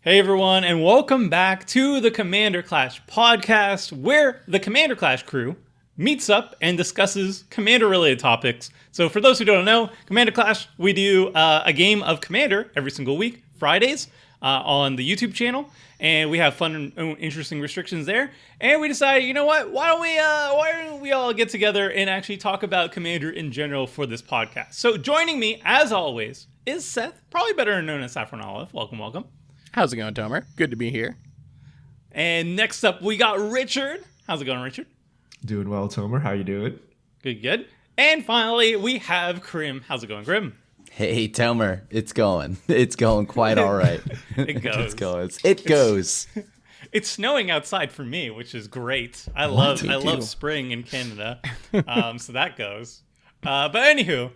Hey everyone, and welcome back to the Commander Clash podcast, where the Commander Clash crew meets up and discusses Commander-related topics. So for those who don't know, Commander Clash, we do a game of Commander every single week, Fridays, on the YouTube channel, and we have fun and interesting restrictions there. And we decided, you know what? Why don't we all get together and actually talk about Commander in general for this podcast? So joining me, as always, is Seth, probably better known as Saffron Olive. Welcome, welcome. How's it going, Tomer? Good to be here. And next up, we got Richard. How's it going, Richard? Doing well, Tomer. How you doing? Good, good. And finally, we have Krim. How's it going, Krim? Hey, Tomer. It's going. It's going quite all right. It goes. It goes. It's snowing outside for me, which is great. I love spring in Canada. So that goes. But anywho,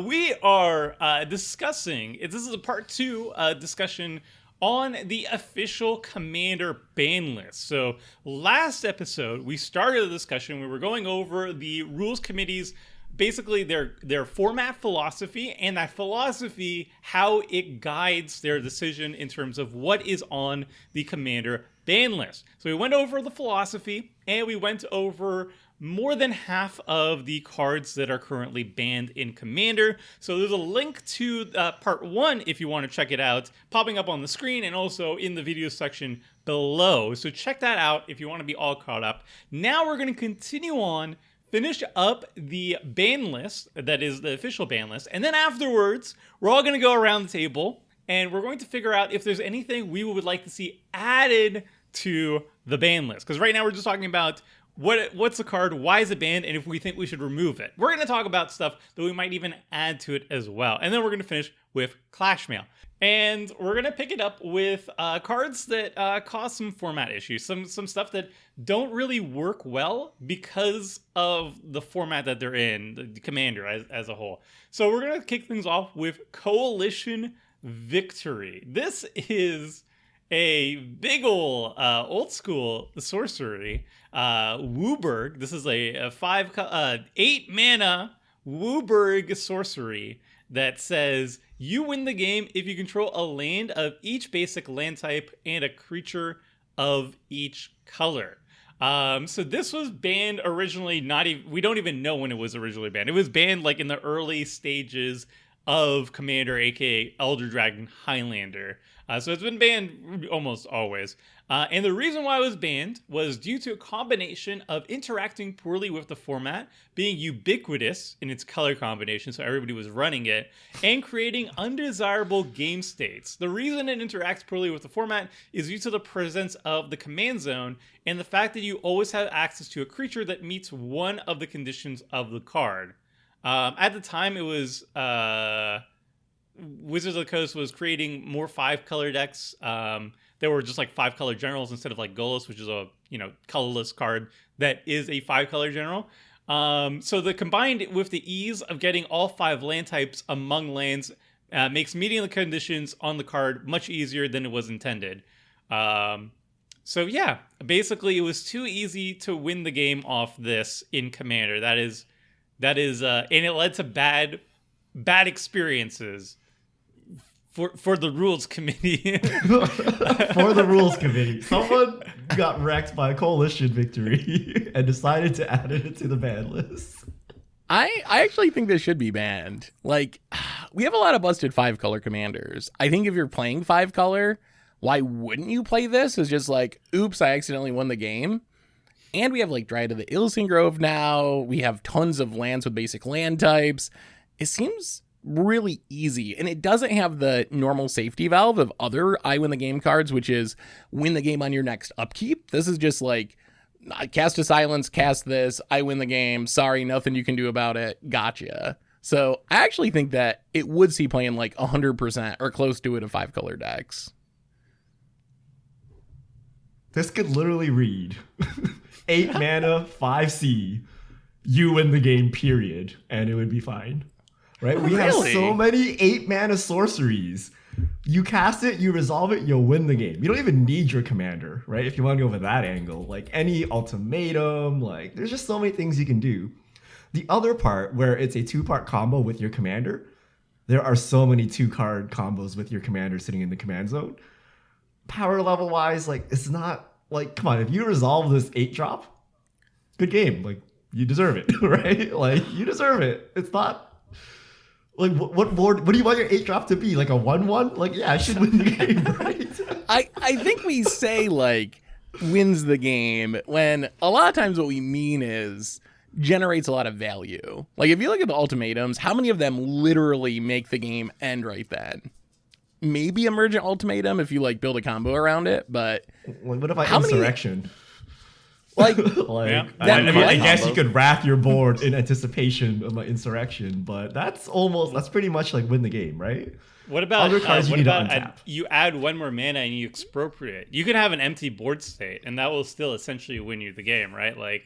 we are discussing, this is a part 2 discussion on the official Commander ban list. So last episode, we started the discussion. We were going over the rules committee's, basically their format philosophy, and that philosophy, how it guides their decision in terms of what is on the Commander ban list. So we went over the philosophy, and we went over more than half of the cards that are currently banned in Commander. So there's a link to part 1 if you want to check it out, popping up on the screen and also in the video section below. So check that out if you want to be all caught up. Now we're going to continue on, finish up the ban list, that is the official ban list, and then afterwards, we're all going to go around the table and we're going to figure out if there's anything we would like to see added to the ban list. Because right now we're just talking about what's the card, why is it banned, and if we think we should remove it. We're going to talk about stuff that we might even add to it as well. And then we're going to finish with Clashmail. And we're going to pick it up with cards that cause some format issues, some stuff that don't really work well because of the format that they're in, the Commander as a whole. So we're going to kick things off with Coalition Victory. This is a big old school sorcery, Wooburg. This is a 8 mana Wooburg sorcery that says you win the game if you control a land of each basic land type and a creature of each color. So this was banned originally. We don't even know when it was originally banned. It was banned like in the early stages of Commander, aka Elder Dragon Highlander. So it's been banned almost always. And the reason why it was banned was due to a combination of interacting poorly with the format, being ubiquitous in its color combination, so everybody was running it, and creating undesirable game states. The reason it interacts poorly with the format is due to the presence of the command zone and the fact that you always have access to a creature that meets one of the conditions of the card. At the time, it was Wizards of the Coast was creating more 5-color decks. There were just like 5-color generals instead of like Golos, which is a colorless card that is a 5-color general. So the combined with the ease of getting all 5 land types among lands makes meeting the conditions on the card much easier than it was intended. So yeah, basically it was too easy to win the game off this in Commander. That is, and it led to bad experiences for the rules committee. For the rules committee, someone got wrecked by Coalition Victory and decided to add it to the ban list. I actually think this should be banned. Like, we have a lot of busted 5-color commanders. I think if you're playing 5-color, why wouldn't you play this? It's just like, oops, I accidentally won the game. And we have like Dryad of the Illisan Grove now. We have tons of lands with basic land types. It seems really easy, and it doesn't have the normal safety valve of other I win the game cards, which is win the game on your next upkeep. This is just like cast a silence, cast this, I win the game, sorry, nothing you can do about it, gotcha. So I actually think that it would see playing like 100% or close to it of 5-color decks. This could literally read 8 mana, 5C, you win the game, period, and it would be fine. Right? We have so many 8 mana sorceries. You cast it, you resolve it, you'll win the game. You don't even need your commander, right? If you want to go with that angle, like any ultimatum, like there's just so many things you can do. The other part where it's a 2-part combo with your commander, there are so many 2-card combos with your commander sitting in the command zone. power level wise, like it's not like, come on, if you resolve this 8-drop, good game. Like you deserve it, right? Like you deserve it. It's not like what board? What do you want your 8-drop to be? Like a 1/1? Like yeah, I should win the game, right? I think we say like wins the game when a lot of times what we mean is generates a lot of value. Like if you look at the ultimatums, how many of them literally make the game end right then? Maybe Emergent Ultimatum if you like build a combo around it, but what if Insurrection? Like, yeah. I guess you could wrap your board in anticipation of my Insurrection, but that's pretty much like win the game, right? What about other cards you add one more mana and you expropriate? You can have an empty board state, and that will still essentially win you the game, right? Like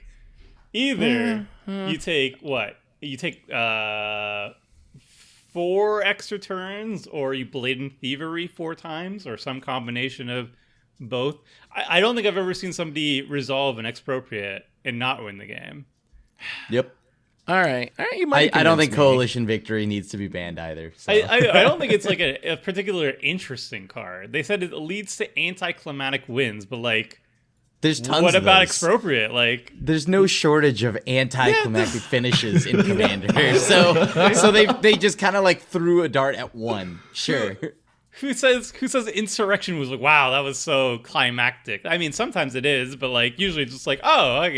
either you take what? You take 4 extra turns, or you Blatant Thievery 4 times, or some combination of both. I don't think I've ever seen somebody resolve an expropriate and not win the game. Yep. All right. You might. I don't think Coalition Victory needs to be banned either. So. I don't think it's like a particular interesting card. They said it leads to anticlimactic wins, but like, there's tons. What of about those. expropriate? Like, there's no shortage of anticlimactic finishes in Commander. So they just kind of like threw a dart at one. Sure. Who says Insurrection was like, wow, that was so climactic? I mean, sometimes it is, but like usually it's just like, oh, I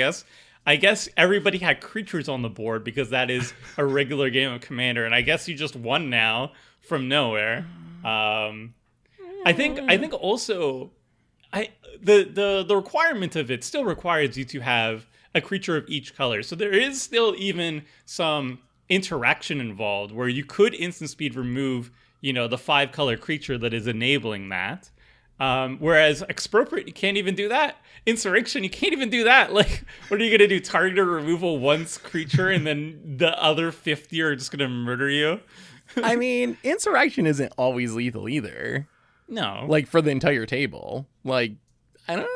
guess everybody had creatures on the board because that is a regular game of Commander, and I guess you just won now from nowhere. I think also the requirement of it still requires you to have a creature of each color. So there is still even some interaction involved where you could instant speed remove, the 5-color creature that is enabling that. Whereas Expropriate, you can't even do that. Insurrection, you can't even do that. Like, what are you going to do? Target removal once creature and then the other 50 are just going to murder you? I mean, Insurrection isn't always lethal either. No. Like, for the entire table. Like, I don't know.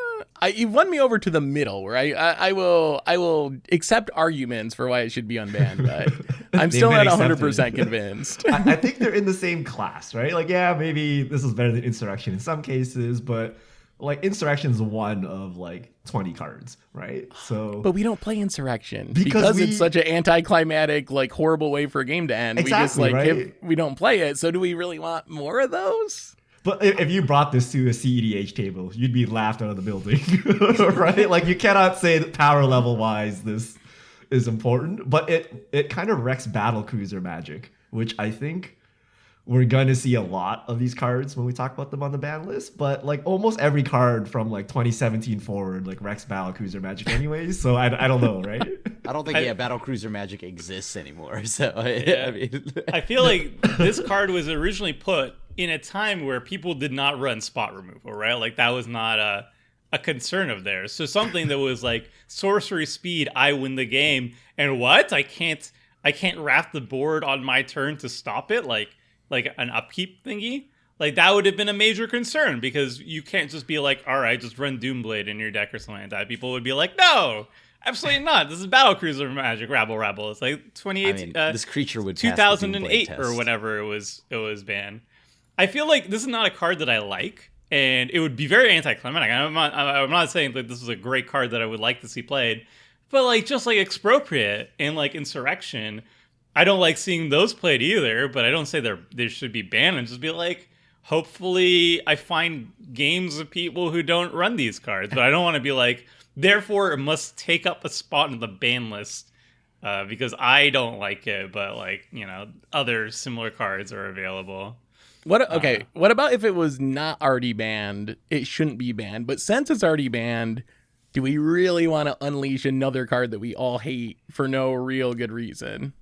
You've won me over to the middle, where I will accept arguments for why it should be unbanned, but I'm still not 100% convinced. I think they're in the same class, right? Like, yeah, maybe this is better than Insurrection in some cases, but like Insurrection is one of like 20 cards, right? So, but we don't play Insurrection because it's such an anticlimactic, like horrible way for a game to end. Exactly, if we don't play it, so do we really want more of those? But if you brought this to a CEDH table, you'd be laughed out of the building, right? Like you cannot say that power level wise this is important, but it kind of wrecks Battlecruiser magic, which I think we're gonna see a lot of these cards when we talk about them on the ban list. But like almost every card from like 2017 forward like wrecks Battlecruiser magic anyways. So I don't know, right? I don't think Battlecruiser magic exists anymore. So yeah. I mean, I feel like this card was originally put in a time where people did not run spot removal, right? Like that was not a concern of theirs. So something that was like sorcery speed, I win the game, and what? I can't wrap the board on my turn to stop it, like an upkeep thingy. Like that would have been a major concern because you can't just be like, all right, just run Doomblade in your deck or something like that. People would be like, no, absolutely not. This is Battlecruiser magic, rabble. It's like 2018. This creature would 2008 pass or whenever it was banned. I feel like this is not a card that I like, and it would be very anticlimactic. I'm not saying that this is a great card that I would like to see played, but like just like Expropriate and like Insurrection, I don't like seeing those played either. But I don't say they should be banned, and just be like, hopefully I find games of people who don't run these cards, but I don't want to be like, therefore it must take up a spot in the ban list because I don't like it, but like other similar cards are available. What about if it was not already banned? It shouldn't be banned, but since it's already banned, do we really want to unleash another card that we all hate for no real good reason?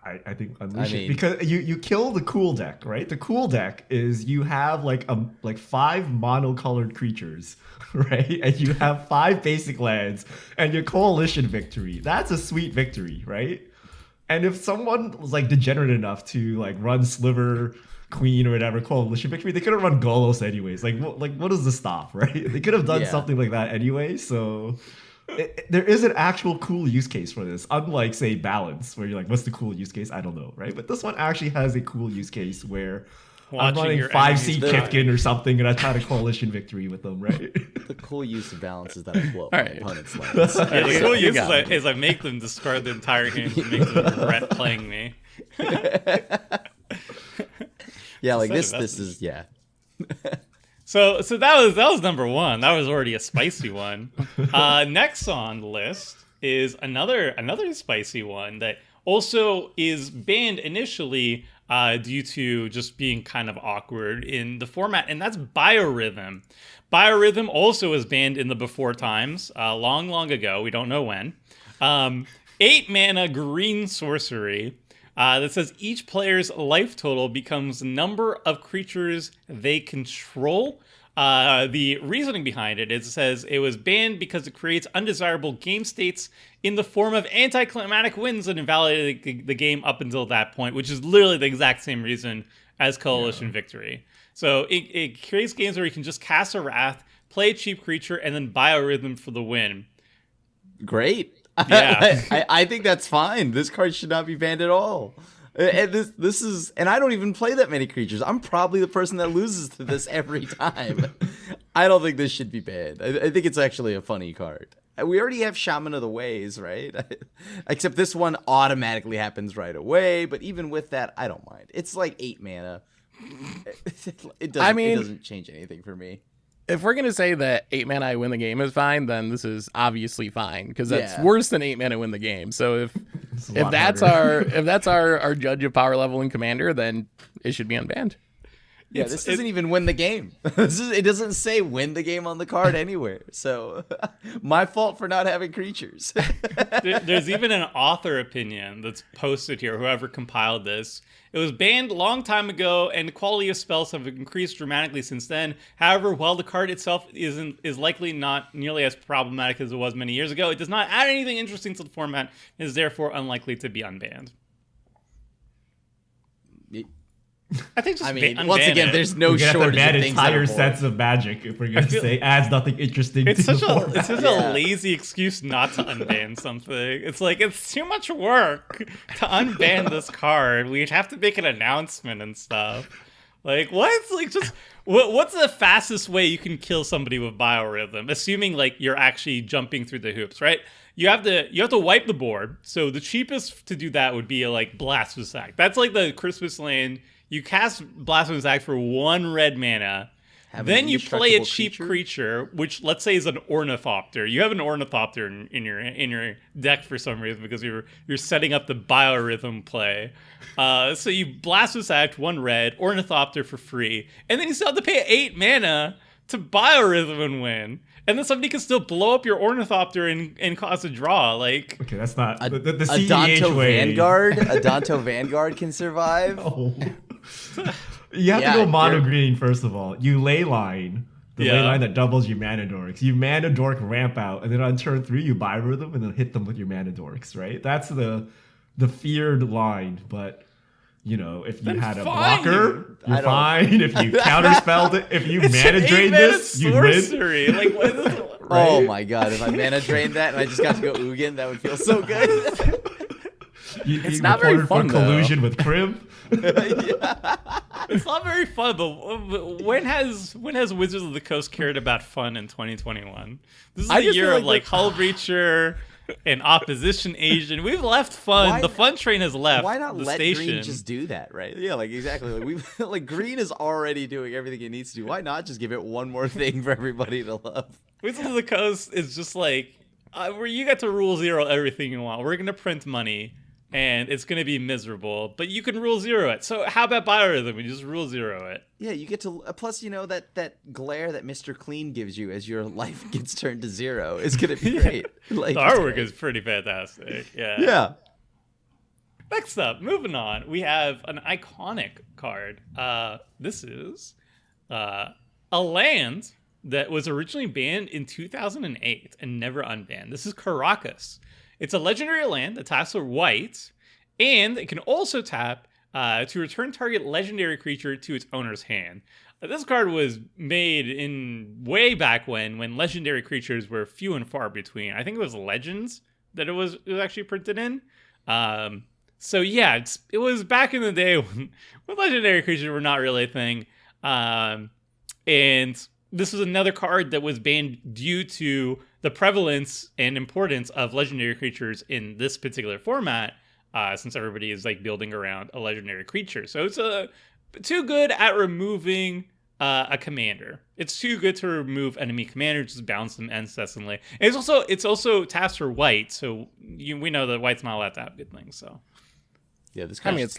I think unleash it because you kill the cool deck, right? The cool deck is you have like 5 monocolored creatures, right? And you have 5 basic lands and your coalition victory. That's a sweet victory, right? And if someone was like degenerate enough to like run Sliver Queen or whatever coalition victory, they could have run Golos anyways. Like what does the stop, right? They could have done something like that anyway. So there is an actual cool use case for this, unlike say Balance, where you're like, what's the cool use case? I don't know, right? But this one actually has a cool use case where I'm running 5C Kifkin or something, and I try to coalition victory with them, right? The cool use of balance is that I blow up my opponent's lands. The cool use is I make them discard the entire game to make them regret playing me. Yeah, like this is So that was number one. That was already a spicy one. Next on the list is another spicy one that also is banned initially due to just being kind of awkward in the format, and that's Biorhythmn. Biorhythmn also was banned in the before times, long ago. We don't know when. 8 mana green sorcery that says each player's life total becomes the number of creatures they control. The reasoning behind it is it says it was banned because it creates undesirable game states in the form of anticlimactic wins and invalidating the game up until that point, which is literally the exact same reason as Coalition Victory. So it creates games where you can just cast a Wrath, play a cheap creature, and then Biorhythmn for the win. Great. Yeah. I think that's fine. This card should not be banned at all. And this is, and I don't even play that many creatures. I'm probably the person that loses to this every time. I don't think this should be banned. I think it's actually a funny card. We already have Shaman of the Ways, right? Except this one automatically happens right away. But even with that, I don't mind. It's like 8 mana. It doesn't change anything for me. If we're gonna say that 8 mana I win the game is fine, then this is obviously fine because that's worse than 8 mana win the game. So if that's our judge of power level in Commander, then it should be unbanned. Yeah, this doesn't even win the game. It doesn't say win the game on the card anywhere. So my fault for not having creatures. There's even an author opinion that's posted here, whoever compiled this. It was banned a long time ago, and the quality of spells have increased dramatically since then. However, while the card itself is likely not nearly as problematic as it was many years ago, it does not add anything interesting to the format and is therefore unlikely to be unbanned. I think once again, there's no shortage of things entire sets of Magic if we're going to say adds nothing interesting to the format. It's such a lazy excuse not to unban something. It's like, it's too much work to unban this card. We'd have to make an announcement and stuff. Like, what's the fastest way you can kill somebody with Biorhythmn? Assuming like you're actually jumping through the hoops, right? You have to wipe the board. So the cheapest to do that would be like Blasphemous Act. That's like the Christmas land. You cast Blasphemous Act for 1 red mana. Then you play a cheap creature, which let's say is an Ornithopter. You have an Ornithopter in your deck for some reason because you're setting up the Biorhythmn play. So you Blasphemous Act 1 red, Ornithopter for free, and then you still have to pay 8 mana to Biorhythmn and win. And then somebody can still blow up your Ornithopter and cause a draw. Like, okay, that's not the Adonto way. Vanguard. Adonto Vanguard can survive. Oh. You have to go mono green first of all. You ley line the ley line that doubles your mana dorks. You mana dork ramp out, and then on turn 3 you Biorhythmn and then hit them with your mana dorks. Right? That's the feared line. But you know, if you had a blocker, you're fine. If you counterspelled it, if you mana drained this, you'd win. Like, what is it? Right? Oh my god! If I mana drained that and I just got to go Ugin, that would feel so good. It's not very fun. Collusion with Crim. It's not very fun, but when has Wizards of the Coast cared about fun in 2021? This is the year of like Hull Breacher and Opposition Agent. We've left fun. The fun train has left. Why not the let station. Green just do that, right? Yeah, like exactly. Like Green is already doing everything it needs to do. Why not just give it one more thing for everybody to love? Wizards of the Coast is just like where you get to rule 0 everything you want. We're gonna print money. And it's going to be miserable, but you can rule 0 it. So how about Biorhythmn? We just rule 0 it. Yeah, you get to... plus, you know, that glare that Mr. Clean gives you as your life gets turned to 0 is going to be great. Like, the artwork is pretty fantastic. Yeah. Yeah. Next up, moving on, we have an iconic card. This is a land that was originally banned in 2008 and never unbanned. This is Karakas. It's a legendary land that taps for white, and it can also tap to return target legendary creature to its owner's hand. This card was made in way back when legendary creatures were few and far between. I think it was Legends that it was actually printed in. So yeah, it was back in the day when legendary creatures were not really a thing. And this was another card that was banned due to the prevalence and importance of legendary creatures in this particular format, since everybody is like building around a legendary creature. So it's too good at removing a commander. It's too good to remove enemy commanders, just bounce them incessantly. And it's also tasked for white, so we know that white's not allowed to have good things. So yeah, this I card mean, it's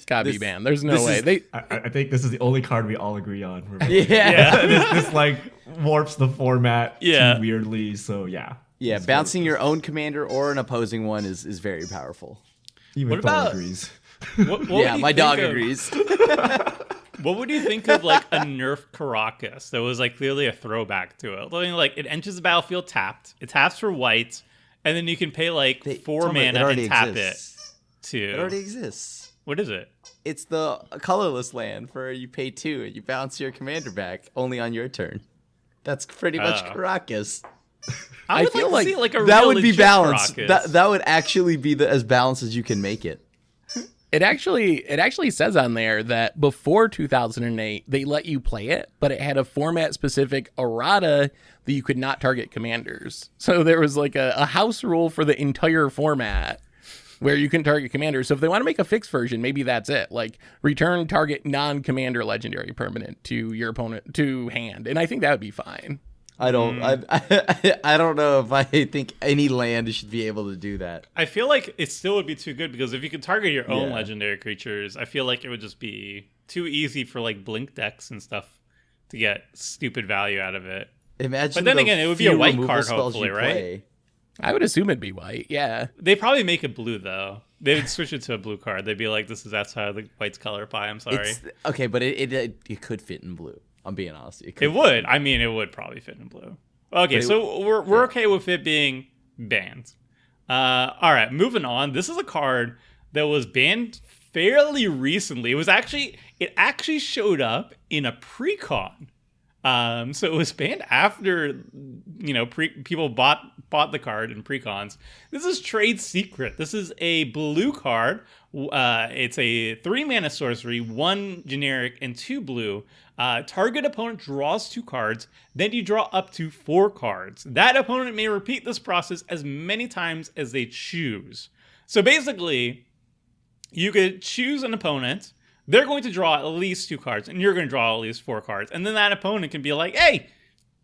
got to be banned. There's no way. I think this is the only card we all agree on. Yeah. this like warps the format too weirdly. So yeah. Yeah, bouncing your own commander or an opposing one is very powerful. Even Thor agrees. What yeah, my dog agrees. What would you think of like a nerfed Karakas that was like clearly a throwback to it? I mean, like it enters the battlefield tapped. It taps for white, and then you can pay like 4 mana and tap it. It already exists. What is it? It's the colorless land where you pay 2 and you bounce your commander back only on your turn. That's pretty much Karakas. I would feel like to see like a that real would be legit balanced. Karakas. That would actually be as balanced as you can make it. It actually says on there that before 2008 they let you play it, but it had a format specific errata that you could not target commanders. So there was like a house rule for the entire format where you can target commanders. So if they want to make a fixed version, maybe that's it. Like return target non-commander legendary permanent to your opponent to hand, and I think that would be fine. I don't know if I think any land should be able to do that. I feel like it still would be too good because if you could target your own legendary creatures, I feel like it would just be too easy for like blink decks and stuff to get stupid value out of it. Imagine, but then again, it would be a white card, hopefully, right? I would assume it'd be white. Yeah, they probably make it blue though. They would switch it to a blue card. They'd be like, "This is outside the white's color pie." I'm sorry. Okay, but it could fit in blue. I'm being honest. It would. I mean, it would probably fit in blue. Okay, so we're okay with it being banned. All right, moving on. This is a card that was banned fairly recently. It actually showed up in a pre-con. So it was banned after people bought the card in pre-cons. This is Trade Secret. This is a blue card. It's a 3-mana sorcery, 1 generic and 2 blue. Target opponent draws 2 cards, then you draw up to 4 cards. That opponent may repeat this process as many times as they choose. So basically, you could choose an opponent. They're going to draw at least 2 cards, and you're going to draw at least 4 cards. And then that opponent can be like, hey,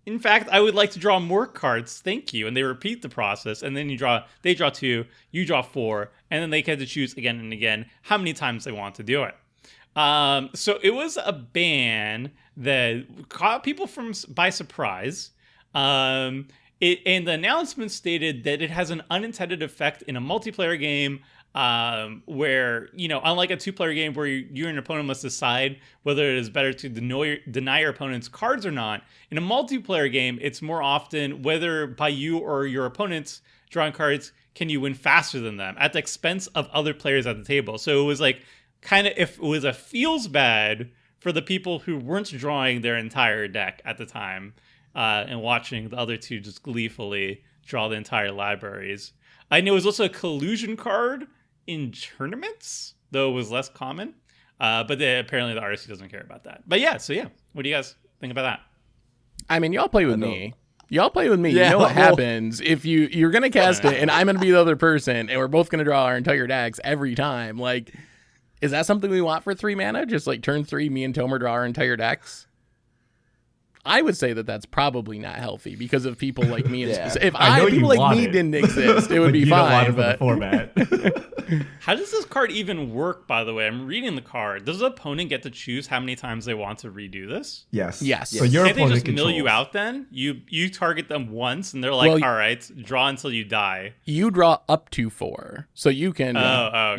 in fact, I would like to draw more cards. Thank you. And they repeat the process, and then they draw 2, you draw 4, and then they get to choose again and again how many times they want to do it. So it was a ban that caught people by surprise. And the announcement stated that it has an unintended effect in a multiplayer game, where, unlike a 2-player game where you and your opponent must decide whether it is better to deny your opponent's cards or not. In a multiplayer game, it's more often whether by you or your opponents drawing cards can you win faster than them at the expense of other players at the table. So it was like kind of, if it was a feels bad for the people who weren't drawing their entire deck at the time, and watching the other two just gleefully draw the entire libraries. And it was also a collusion card in tournaments, though it was less common. But apparently the RSC doesn't care about that. But what do you guys think about that? I mean, y'all play with me. Y'all play with me. Yeah, you know what happens if you're going to cast it and I'm going to be the other person and we're both going to draw our entire decks every time. Like, is that something we want for 3 mana? Just like turn 3, me and Tomer draw our entire decks? I would say that that's probably not healthy because of people like me. If people like me didn't exist, it would be fine. But format. How does this card even work, by the way? I'm reading the card. Does the opponent get to choose how many times they want to redo this? Yes. So your can't they opponent just controls. mill you out then? You target them once and they're like, all right, draw until you die. You draw up to 4. So you can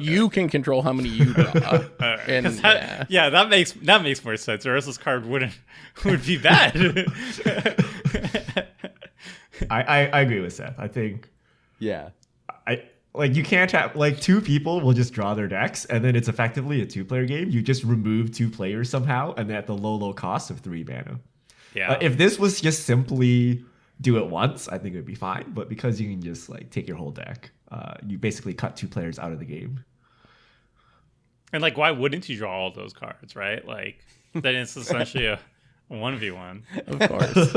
you can control how many you draw. And that makes more sense. Or else this card would be bad. I agree with Seth. I think you can't have 2 people will just draw their decks and then it's effectively a 2-player game. You just remove 2 players somehow and at the low cost of 3 mana. Yeah. If this was just simply do it once, I think it would be fine. But because you can just take your whole deck, you basically cut 2 players out of the game. And like, why wouldn't you draw all those cards, right? Like, then it's essentially a 1v1. Of course.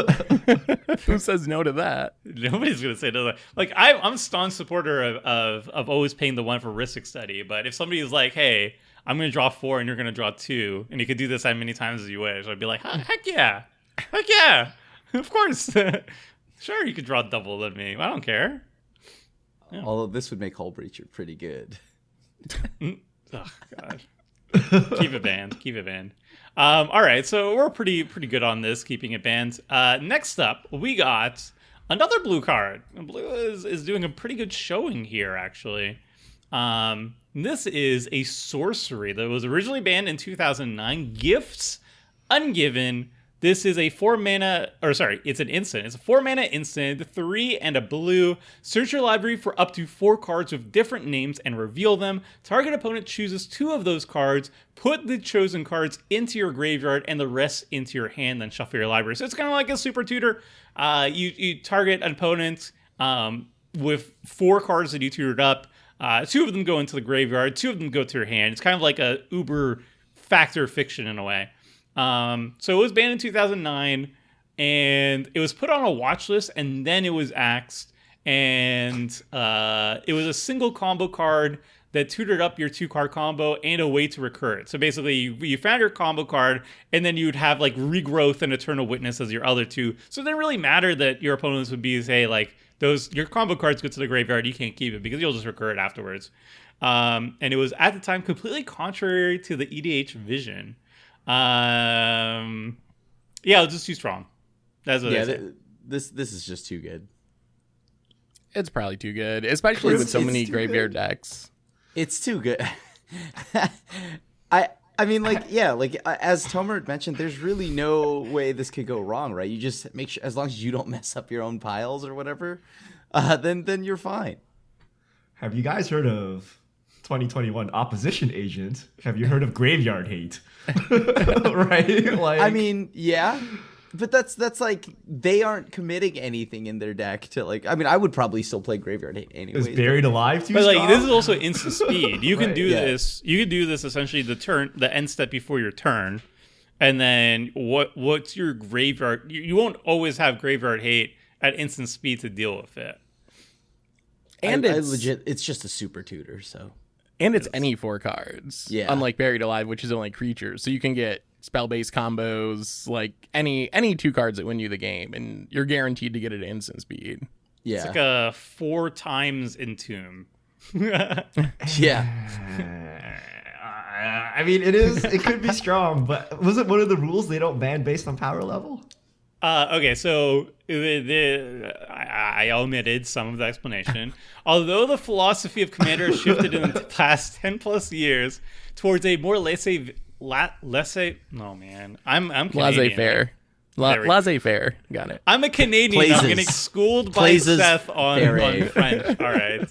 Who says no to that? Nobody's gonna say no to that. Like, I'm a staunch supporter of always paying the 1 for risk study. But if somebody is like, hey, I'm gonna draw 4 and you're gonna draw 2, and you could do this as many times as you wish, I'd be like, heck yeah, of course. Sure, you could draw double than me. I don't care. Yeah. Although this would make Hull Breacher pretty good. Oh god. Keep it banned. All right, so we're pretty good on this, keeping it banned. Next up, we got another blue card. Blue is doing a pretty good showing here, actually. This is a sorcery that was originally banned in 2009. Gifts, Ungiven. This is a 4-mana, it's an instant. It's a 4-mana instant, 3 and a blue. Search your library for up to 4 cards with different names and reveal them. Target opponent chooses 2 of those cards. Put the chosen cards into your graveyard and the rest into your hand, then shuffle your library. So it's kind of like a super tutor. You target an opponent with 4 cards that you tutored up. 2 of them go into the graveyard. 2 of them go to your hand. It's kind of like a Uber factor fiction in a way. So it was banned in 2009, and it was put on a watch list, and then it was axed, and it was a single combo card that tutored up your 2-card combo and a way to recur it. So basically, you found your combo card, and then you'd have like Regrowth and Eternal Witness as your other 2. So it didn't really matter that your opponents would be, say, like, your combo cards go to the graveyard, you can't keep it because you'll just recur it afterwards. And it was, at the time, completely contrary to the EDH vision. It's just too strong. That's what this is just too good. It's probably too good, especially with so many graveyard decks. It's too good. I mean, like, yeah, like as Tomer mentioned, there's really no way this could go wrong, right? You just make sure, as long as you don't mess up your own piles or whatever, then you're fine. Have you guys heard of 2021 Opposition Agent? Have you heard of Graveyard Hate? Right? Like, I mean, yeah, but that's like they aren't committing anything in their deck to, like. I mean, I would probably still play Graveyard Hate anyway. Is Buried Alive too But strong? like, this is also instant speed. You can Right, do this. You can do this essentially the end step before your turn, and then what's your graveyard? You won't always have Graveyard Hate at instant speed to deal with it. And it's just a super tutor, so. And it's any 4 cards. Yeah. Unlike Buried Alive, which is only creatures. So you can get spell-based combos, like any 2 cards that win you the game, and you're guaranteed to get it at instant speed. Yeah. It's like a 4 times Entomb. Yeah. I mean, it could be strong, but was it one of the rules they don't ban based on power level? Okay, so I omitted some of the explanation. Although the philosophy of Commander has shifted in the past 10 plus years towards a more laissez-faire. Laissez-faire. Got it. I'm a Canadian. I'm getting schooled by Seth on French. All right.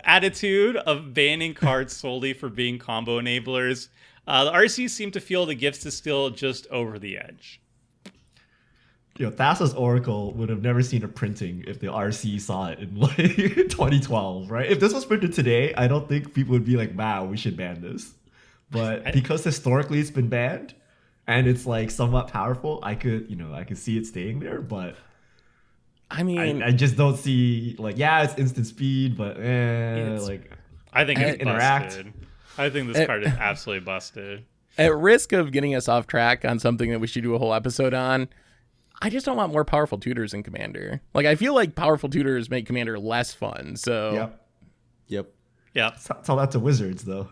Attitude of banning cards solely for being combo enablers. The RC seem to feel the gifts is still just over the edge. Thassa's Oracle would have never seen a printing if the RC saw it in like 2012, right? If this was printed today, I don't think people would be like, wow, we should ban this. But because historically it's been banned and it's like somewhat powerful, I could see it staying there, but I mean, I just don't see, like, yeah, it's instant speed, but I think it's busted. I think this card is absolutely busted. At risk of getting us off track on something that we should do a whole episode on, I just don't want more powerful tutors in Commander. Like, I feel like powerful tutors make Commander less fun. So, Yep. Tell that to Wizards, though.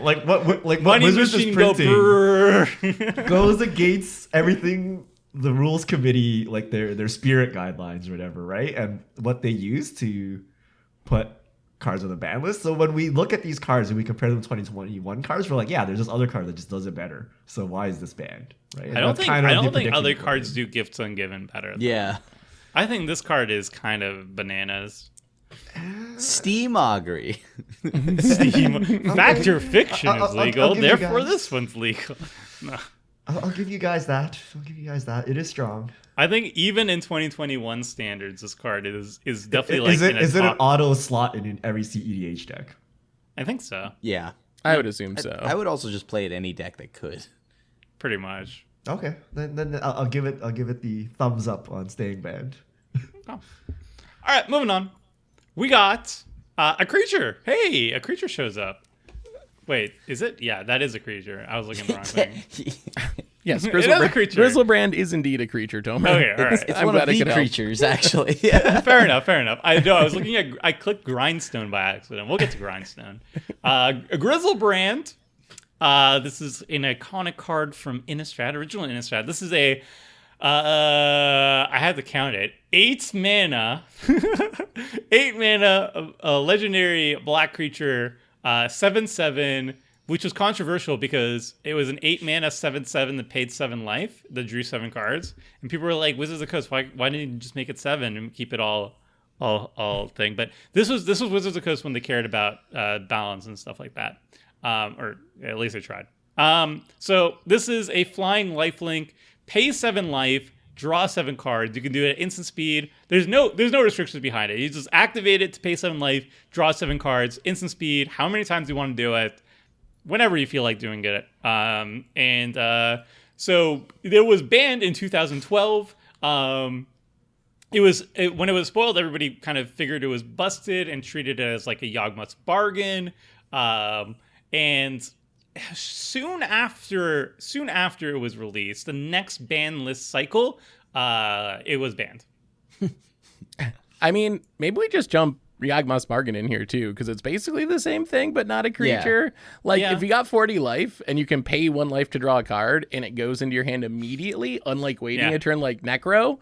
what Money Wizards Machine is printing go goes against everything the rules committee, like their spirit guidelines or whatever, right? And what they use to put cards on the ban list. So when we look at these cards and we compare them to 2021 cards, we're like, yeah, there's this other card that just does it better. So why is this banned? Right? And I don't think other point. cards do Gifts Ungiven better. Yeah. I think this card is kind of bananas. Steam Augury. Fact or fiction is legal, therefore this one's legal. No. I'll give you guys that. It is strong. I think even in 2021 standards, this card is definitely Is it an auto slot in every CEDH deck? I think so. Yeah. I would assume so. I would also just play it any deck that could. Pretty much. Okay, then I'll give it the thumbs up on staying banned. Oh. All right, moving on. We got a creature. Hey, a creature shows up. Wait, is it? Yeah, that is a creature. I was looking at the wrong thing. Yes, It is a creature. Griselbrand is indeed a creature, Tomer. Okay, all right. It's one of the creatures, actually. Yeah. Fair enough. I was looking at. I clicked Grindstone by accident. We'll get to Grindstone. A Griselbrand. This is an iconic card from Innistrad, original Innistrad. This is a. I had to count it. 8 mana. 8 mana. A legendary black creature. 7/7. Which was controversial because it was an 8 mana 7/7 that paid 7 life, that drew 7 cards, and people were like, "Wizards of the Coast, why didn't you just make it 7 and keep it all thing?" But this was Wizards of the Coast when they cared about balance and stuff like that, or at least they tried. So this is a flying lifelink, pay 7 life, draw 7 cards. You can do it at instant speed. There's no restrictions behind it. You just activate it to pay 7 life, draw 7 cards, instant speed. How many times you want to do it? Whenever you feel like doing it. So it was banned in 2012. When it was spoiled, everybody kind of figured it was busted and treated it as like a Yawgmoth bargain. And soon after it was released, the next ban list cycle, it was banned. I mean, maybe we just jump Yawgmoth's bargain in here too, because it's basically the same thing but not a creature. If you got 40 life and you can pay 1 life to draw a card and it goes into your hand immediately, unlike waiting a turn like Necro,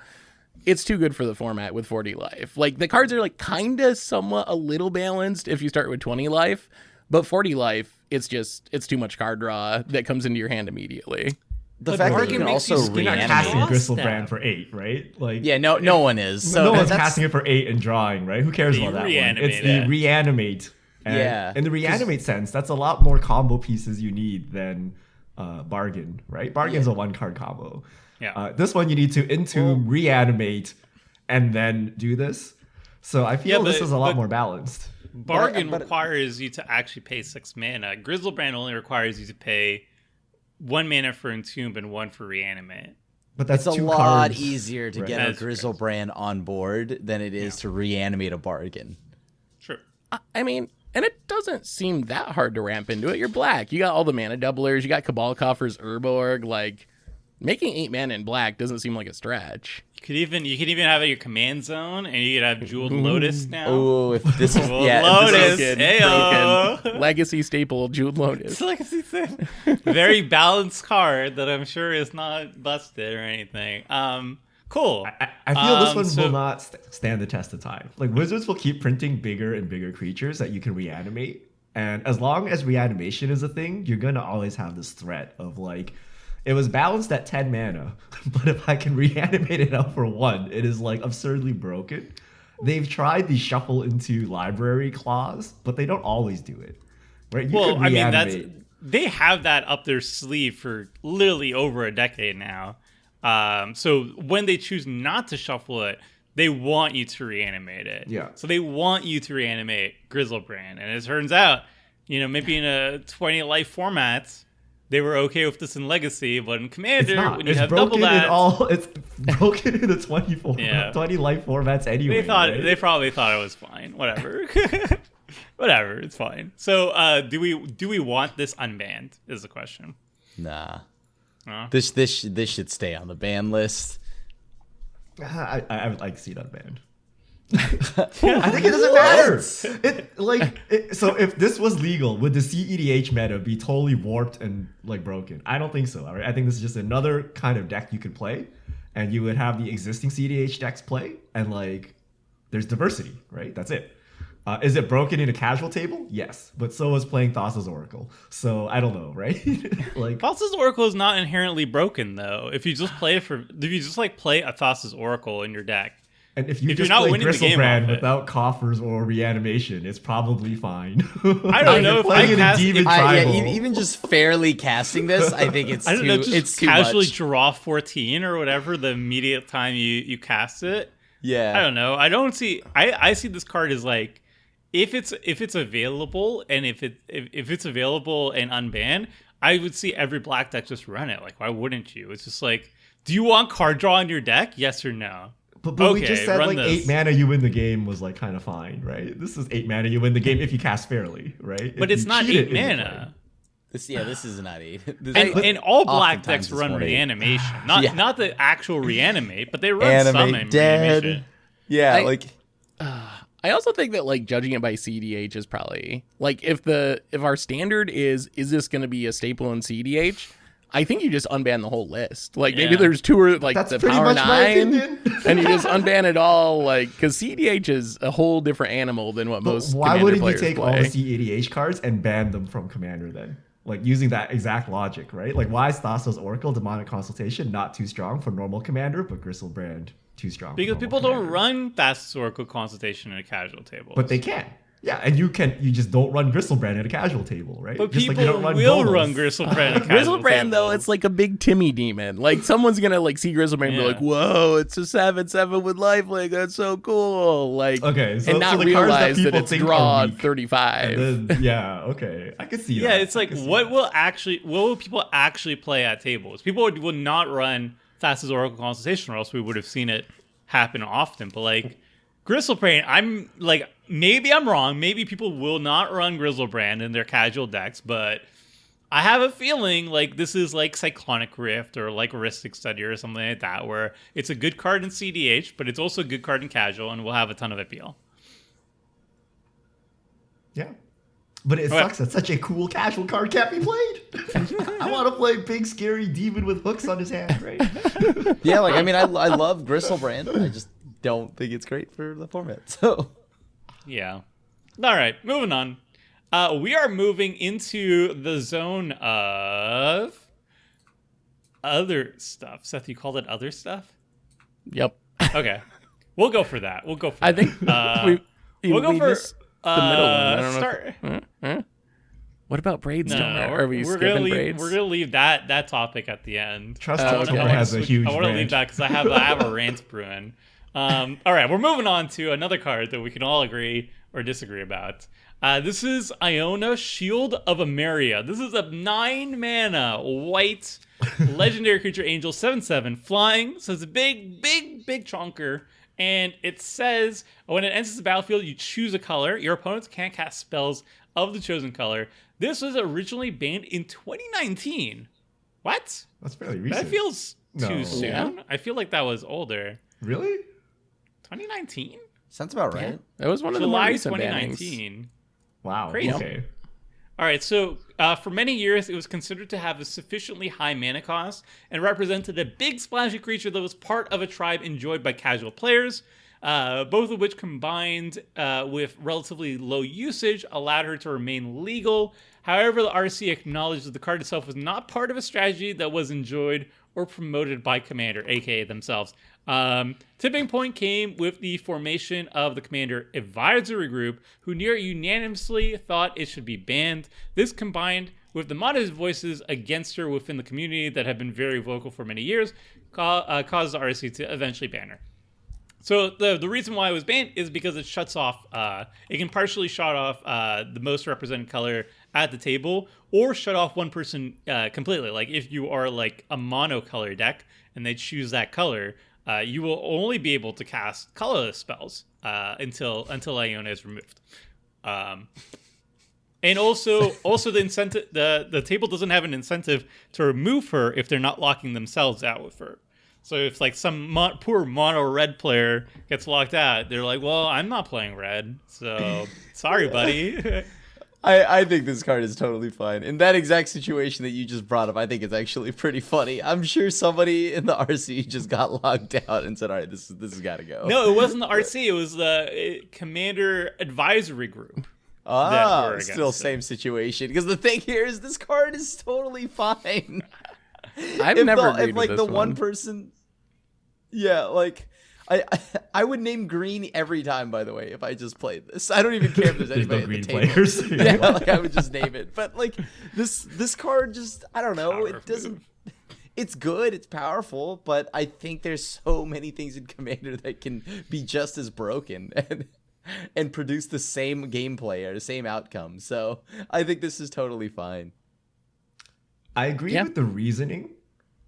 it's too good for the format with 40 life. Like, the cards are like kind of somewhat a little balanced if you start with 20 life, but 40 life, it's too much card draw that comes into your hand immediately. The fact that you can also you're not casting Griselbrand for 8, right? Like, yeah, no one is. So no one's casting it for 8 and drawing, right? Who cares about that one? It's the reanimate. And in the reanimate sense, that's a lot more combo pieces you need than bargain, right? Bargain's a 1-card combo. Yeah. This one you need to entomb, reanimate, and then do this. So I feel this is a lot more balanced. Bargain requires you to actually pay 6 mana. Griselbrand only requires you to pay 1 mana for Entomb and 1 for Reanimate. But that's it's a 2 lot cards. easier to get a Griselbrand on board than it is to reanimate a bargain. True. I mean, and it doesn't seem that hard to ramp into it. You're black. You got all the mana doublers. You got Cabal Coffers, Urborg. Like, making 8 mana in black doesn't seem like a stretch. You could even have it your command zone, and you could have Jeweled Lotus now. Oh, if this is Lotus, broken legacy staple, Jeweled Lotus. It's legacy thing. Very balanced card that I'm sure is not busted or anything. Cool. I feel this one will not stand the test of time. Like, Wizards will keep printing bigger and bigger creatures that you can reanimate, and as long as reanimation is a thing, you're gonna always have this threat of like, it was balanced at 10 mana, but if I can reanimate it out for 1, it is like absurdly broken. They've tried the shuffle into library clause, but they don't always do it. Right? They have that up their sleeve for literally over a decade now. So when they choose not to shuffle it, they want you to reanimate it. Yeah. So they want you to reanimate Griselbrand, and it turns out, maybe in a 20 life format, they were okay with this in Legacy, but in Commander, when you have double that, it's broken in the 20 life formats anyway. They probably thought it was fine. Whatever, whatever, it's fine. So, do we want this unbanned? Is the question. Nah. This should stay on the ban list. I would like to see it unbanned. I think it doesn't matter. So if this was legal, would the CEDH meta be totally warped and like broken? I don't think so. Right? I think this is just another kind of deck you could play, and you would have the existing CEDH decks play, and like there's diversity, right? That's it. Is it broken in a casual table? Yes, but so is playing Thassa's Oracle. So I don't know, right? Like, Thassa's Oracle is not inherently broken though. If you just play play a Thassa's Oracle in your deck. And if you just play Griselbrand without coffers or reanimation, it's probably fine. I don't know if I cast even just fairly casting this, I think it's it's casually too much. Draw 14 or whatever the immediate time you cast it. Yeah. I don't know. I don't see I see this card as like if it's available and if it's available and unbanned, I would see every black deck just run it. Like, why wouldn't you? It's just like, do you want card draw in your deck? Yes or no? But we just said like this. 8 mana you win the game was like kind of fine, right? This is 8 mana you win the game if you cast fairly, right? But it's not 8 mana. This is not 8. And all black decks run reanimation, not the actual reanimate, but they run some reanimation. Yeah, I also think that like judging it by CDH is probably like if our standard is this going to be a staple in CDH. I think you just unban the whole list. Like maybe there's 2 or like that's the pretty power much my 9, opinion. and you just unban it all. Like because CDH is a whole different animal than what most. Why wouldn't you take play. all the CEDH cards and ban them from Commander then? Like using that exact logic, right? Like why is Thassa's Oracle Demonic Consultation not too strong for normal Commander, but Griselbrand too strong? Because people don't run Thassa's Oracle Consultation in a casual table. But they can. Yeah, and you just don't run Griselbrand at a casual table, right? But just people like will run Griselbrand at a casual Griselbrand, table. though, it's like a big Timmy demon. Like, someone's going to, like, see Griselbrand and be like, whoa, it's a 7/7 with lifelink. That's so cool. Like, okay, so, and not the realize cards that it's draw 35. And then, yeah, okay. I can see that. Yeah, it's like, what will people actually play at tables? People will not run Thassa's Oracle Consultation, or else we would have seen it happen often. But, like, Griselbrand, I'm like, maybe I'm wrong. Maybe people will not run Griselbrand in their casual decks, but I have a feeling like this is like Cyclonic Rift or like Ristic Study or something like that, where it's a good card in CDH, but it's also a good card in casual and will have a ton of appeal. Yeah. But it sucks that such a cool casual card can't be played. I want to play big scary demon with hooks on his hand, right? Yeah, like I mean, I love Griselbrand. I just don't think it's great for the format. So yeah. All right, moving on. We are moving into the zone of other stuff. Seth, you called it other stuff? Yep. Okay. We'll go for that. We'll go for I that. think we'll go for the middle one. I don't start. know. What about braids? We're gonna leave that topic at the end. Trust October has a huge. I want to leave that because I have a rant brewing. All right, we're moving on to another card that we can all agree or disagree about. This is Iona, Shield of Emeria. This is a 9 mana white legendary creature angel, 7/7 flying. So it's a big chunker. And it says when it enters the battlefield, you choose a color. Your opponents can't cast spells of the chosen color. This was originally banned in 2019. What? That's fairly recent. That feels too soon. Yeah. I feel like that was older. Really? 2019? Sounds about right. That was one of the more July recent 2019. Wow. Crazy. Okay. All right, so for many years, it was considered to have a sufficiently high mana cost and represented a big splashy creature that was part of a tribe enjoyed by casual players, both of which combined with relatively low usage allowed her to remain legal. However, the RC acknowledged that the card itself was not part of a strategy that was enjoyed or promoted by Commander, aka themselves. Tipping point came with the formation of the Commander Advisory Group, who near unanimously thought it should be banned. This combined with the modest voices against her within the community that have been very vocal for many years, caused the RC to eventually ban her. So the reason why it was banned is because it shuts off, it can partially shut off the most represented color at the table, or shut off one person completely. Like if you are like a monocolor deck and they choose that color, you will only be able to cast colorless spells until Iona is removed. And also the incentive, the table doesn't have an incentive to remove her if they're not locking themselves out with her. So if like some poor mono red player gets locked out, they're like, well, I'm not playing red, so sorry, buddy. I think this card is totally fine. In that exact situation that you just brought up, I think it's actually pretty funny. I'm sure somebody in the RC just got logged out and said, all right, this has got to go. No, it wasn't the RC. It was the Commander Advisory Group. Still same situation. Because the thing here is this card is totally fine. I've never agreed with like this the one person, yeah, like I would name green every time. By the way, if I just played this, I don't even care if there's anybody no green at the table. players. Yeah, like I would just name it. But like this card, just I don't know. It doesn't. It's good. It's powerful, but I think there's so many things in Commander that can be just as broken. And and produce the same gameplay or the same outcome. So I think this is totally fine. I agree with the reasoning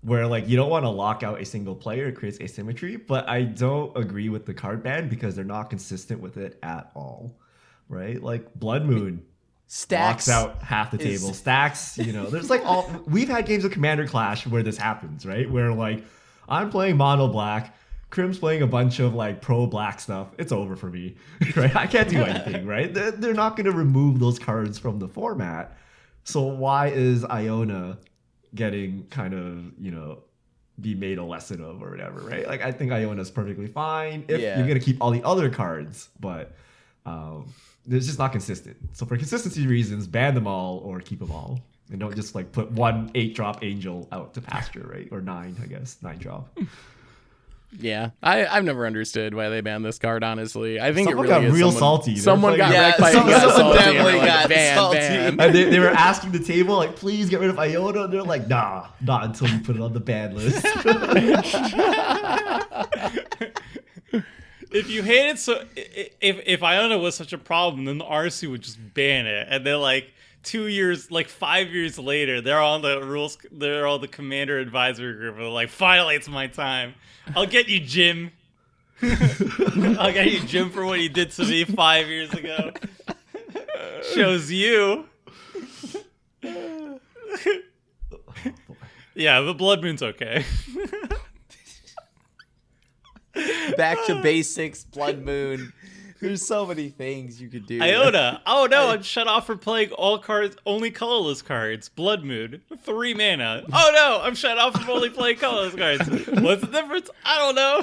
where like you don't want to lock out a single player, it creates asymmetry, but I don't agree with the card ban because they're not consistent with it at all. Right? Like Blood Moon Stacks locks out half the table. Stacks, there's like we've had games of Commander Clash where this happens, right? Where like I'm playing mono black, Crim's playing a bunch of like pro black stuff. It's over for me, right? I can't do anything, right? They're not going to remove those cards from the format. So why is Iona getting kind of, be made a lesson of or whatever, right? Like I think Iona's perfectly fine if you're going to keep all the other cards, but it's just not consistent. So for consistency reasons, ban them all or keep them all. And don't just like put 1 8-drop angel out to pasture, right? Or 9, I guess. 9-drop. Yeah, I've never understood why they banned this card. Honestly, I think someone it really got is real salty. Someone got wrecked by someone definitely like, got salty. ban. And they were asking the table like, please get rid of Iona. And they're like, nah, not until you put it on the ban list. If you hate it, so if Iona was such a problem, then the RC would just ban it, and then like 2 years, like 5 years later, they're on the rules. They're all the commander advisory group. They're like, finally, it's my time. I'll get you, Jim. I'll get you, Jim, for what he did to me 5 years ago. Shows you. Yeah, the Blood Moon's okay. Back to basics, Blood Moon. There's so many things you could do. Iona. Oh no, I'm shut off for playing all cards, only colorless cards. Blood Moon, 3 mana. Oh no, I'm shut off from only playing colorless cards. What's the difference? I don't know.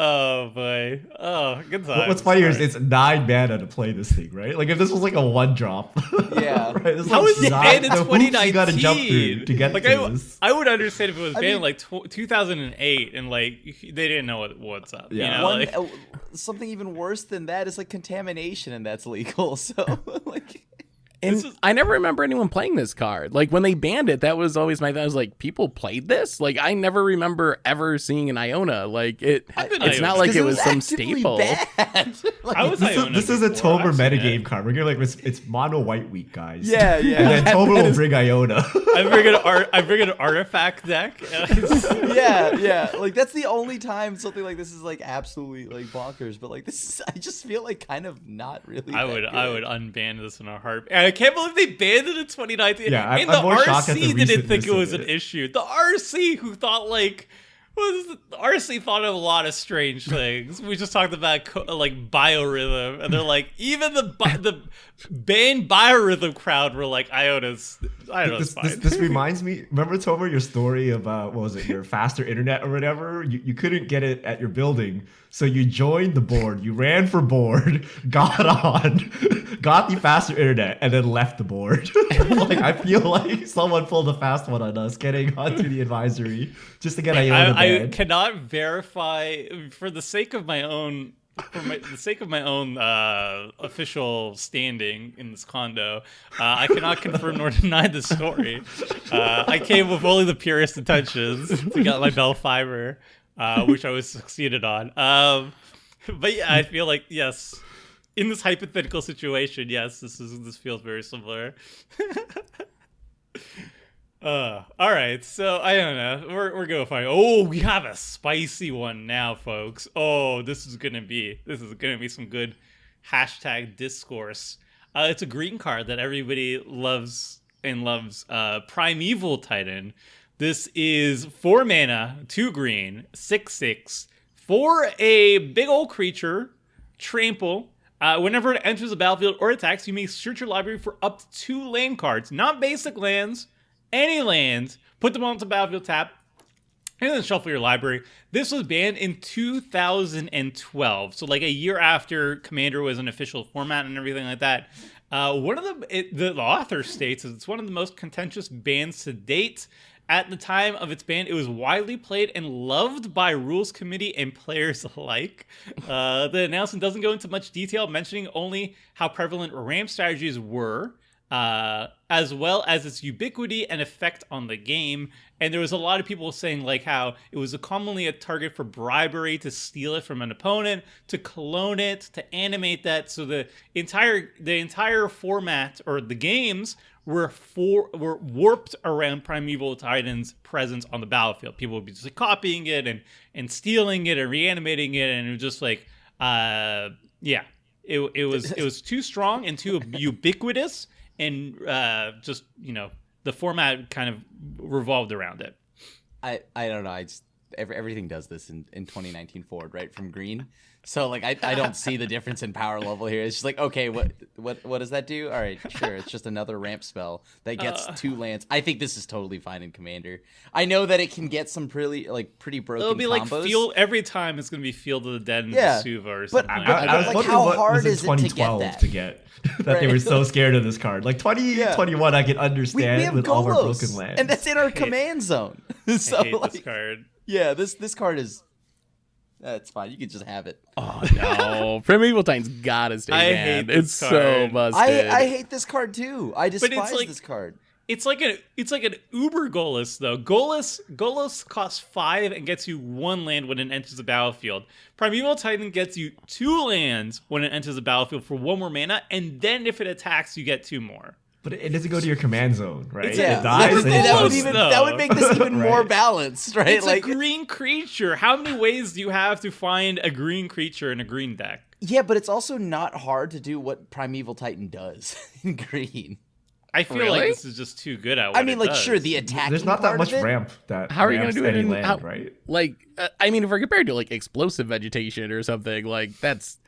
Oh boy. Oh, good times. What's funny is it's 9 mana to play this thing, right? Like if this was like a 1-drop. Yeah. Right? How is it banned in 2019? You gotta jump through to get like to this. I would understand if it was banned in like 2008 and like they didn't know what's up. Yeah. You know? Something even worse than that is like contamination, and that's legal. So like. And I never remember anyone playing this card. Like when they banned it, that was always my thing. I was like, people played this? Like I never remember ever seeing an Iona. Like it's Iona. not like it was some actively staple. Like, I was Iona this is a before, Tober actually, metagame card. We're gonna like it's mono white week, guys. Yeah. And then Tober will bring Iona. I bring an artifact deck. yeah. Like that's the only time something like this is like absolutely like bonkers. But like this is, I just feel like kind of not really. I would unban this in a heartbeat. I can't believe they banned it in 2019. Yeah, and I'm the more shocked at the RC didn't think recentness it was of an it. issue. The RC who thought like. The RC thought of a lot of strange things. We just talked about like biorhythm, and they're like, even the banned biorhythm crowd were like, Iona's fine. This reminds me. Remember, Tomer, your story about what was it? Your faster internet or whatever. You couldn't get it at your building, so you joined the board. You ran for board, got on, got the faster internet, and then left the board. Like I feel like someone pulled a fast one on us, getting onto the advisory just to get Iona banned. I cannot verify for the sake of my own. Official standing in this condo, I cannot confirm nor deny the story. I came with only the purest intentions to get my Bell Fiber, which I was succeeded on. But yeah, I feel like yes, in this hypothetical situation, yes, this feels very similar. All right, so I don't know. We're gonna find. Oh, we have a spicy one now, folks. Oh, this is gonna be some good hashtag discourse. It's a green card that everybody loves and loves. Primeval Titan. This is 4 mana, 2 green, 6/6 for a big old creature. Trample. Whenever it enters the battlefield or attacks, you may search your library for up to 2 land cards, not basic lands. Any lands, put them onto battlefield tap, and then shuffle your library. This was banned in 2012, so like a year after Commander was an official format and everything like that. One of the author states is it's one of the most contentious bans to date. At the time of its ban, it was widely played and loved by rules committee and players alike. The announcement doesn't go into much detail, mentioning only how prevalent ramp strategies were. as well as its ubiquity and effect on the game. And there was a lot of people saying like how it was commonly a target for bribery, to steal it from an opponent, to clone it, to animate that. So the entire format, or the games, were warped around Primeval Titan's presence on the battlefield. People would be just like copying it and stealing it and reanimating it, and it was just like it was too strong and too ubiquitous, and just, you know, the format kind of revolved around it. I don't know. Everything does this in 2019 forward, right? From green. So like I don't see the difference in power level here. It's just like, okay, what does that do? All right, sure. It's just another ramp spell that gets 2 lands. I think this is totally fine in Commander. I know that it can get some pretty broken It'll be combos. like field every time. It's gonna be Field of the Dead and Vesuva or something. I was like, wondering how what hard was in is it to get 2012 that? to get that they were so scared of this card. Like 2021, I can we understand have with all our Golos, broken lands. and that's in our command zone. So I hate like, this card. yeah, this card is. That's fine. You can just have it. Oh no, Primeval Titan's gotta stay I banned. hate this It's so card. busted. I hate this card too. I it's despise like- this card. It's like an Uber Golos though. Golos costs 5 and gets you 1 land when it enters the battlefield. Primeval Titan gets you 2 lands when it enters the battlefield for 1 more mana, and then if it attacks, you get 2 more. But it doesn't go to your command zone, right? Yeah, It dies. and it goes- that would make this even more Right. balanced, right? It's like, a green creature. How many ways do you have to find a green creature in a green deck? yeah, but it's also not hard to do what Primeval Titan does in green. I feel Really? like this is just too good at what I mean, it like, does. sure, the attacking There's not that part much of it, ramp that How are you gonna ramps do it any in land, right? Like, I mean, if we're compared to like explosive vegetation or something, like it's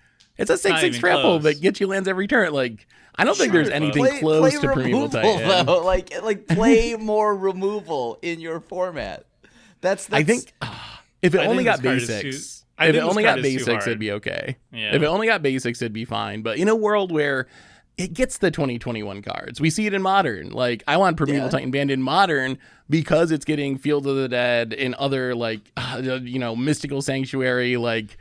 a 6/6 even trample close. that gets you lands every turn. Like, I don't think Sure, there's but- anything play close to Primeval removal, Titan. though. Like play more removal in your format. That's I think if it I only think got this card is basics, too- I if it think this only card got is too basics, hard. it'd be okay. Yeah. If it only got basics, it'd be fine. But in a world where it gets the 2021 cards, we see it in Modern. Like, I want Primeval Yeah. Titan banned in Modern because it's getting Field of the Dead and other, like, Mystical Sanctuary. Like,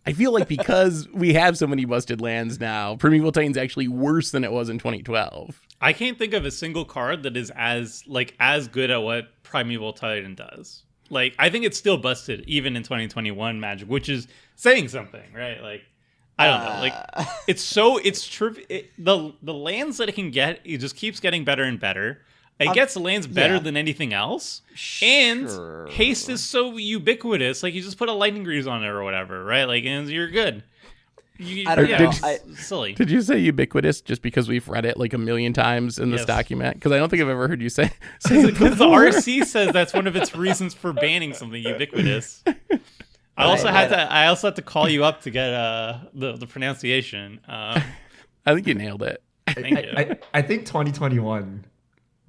I feel like because we have so many busted lands now, Primeval Titan's actually worse than it was in 2012. I can't think of a single card that is as good at what Primeval Titan does. Like, I think it's still busted even in 2021 Magic, which is saying something, right? Like, I don't know. Like, the lands that it can get, it just keeps getting better and better. It gets lands better yeah. than anything else. And Sure. haste is so ubiquitous. Like, you just put a lightning grease on it or whatever, right? Like, and you're good. I don't know. It's silly. Did you say ubiquitous just because we've read it like a million times in this Yes. document? Because I don't think I've ever heard you say it Because the before. RC says that's one of its reasons for banning something ubiquitous. I also had to call you up to get the pronunciation. I think you nailed it. Thank you. I think 2021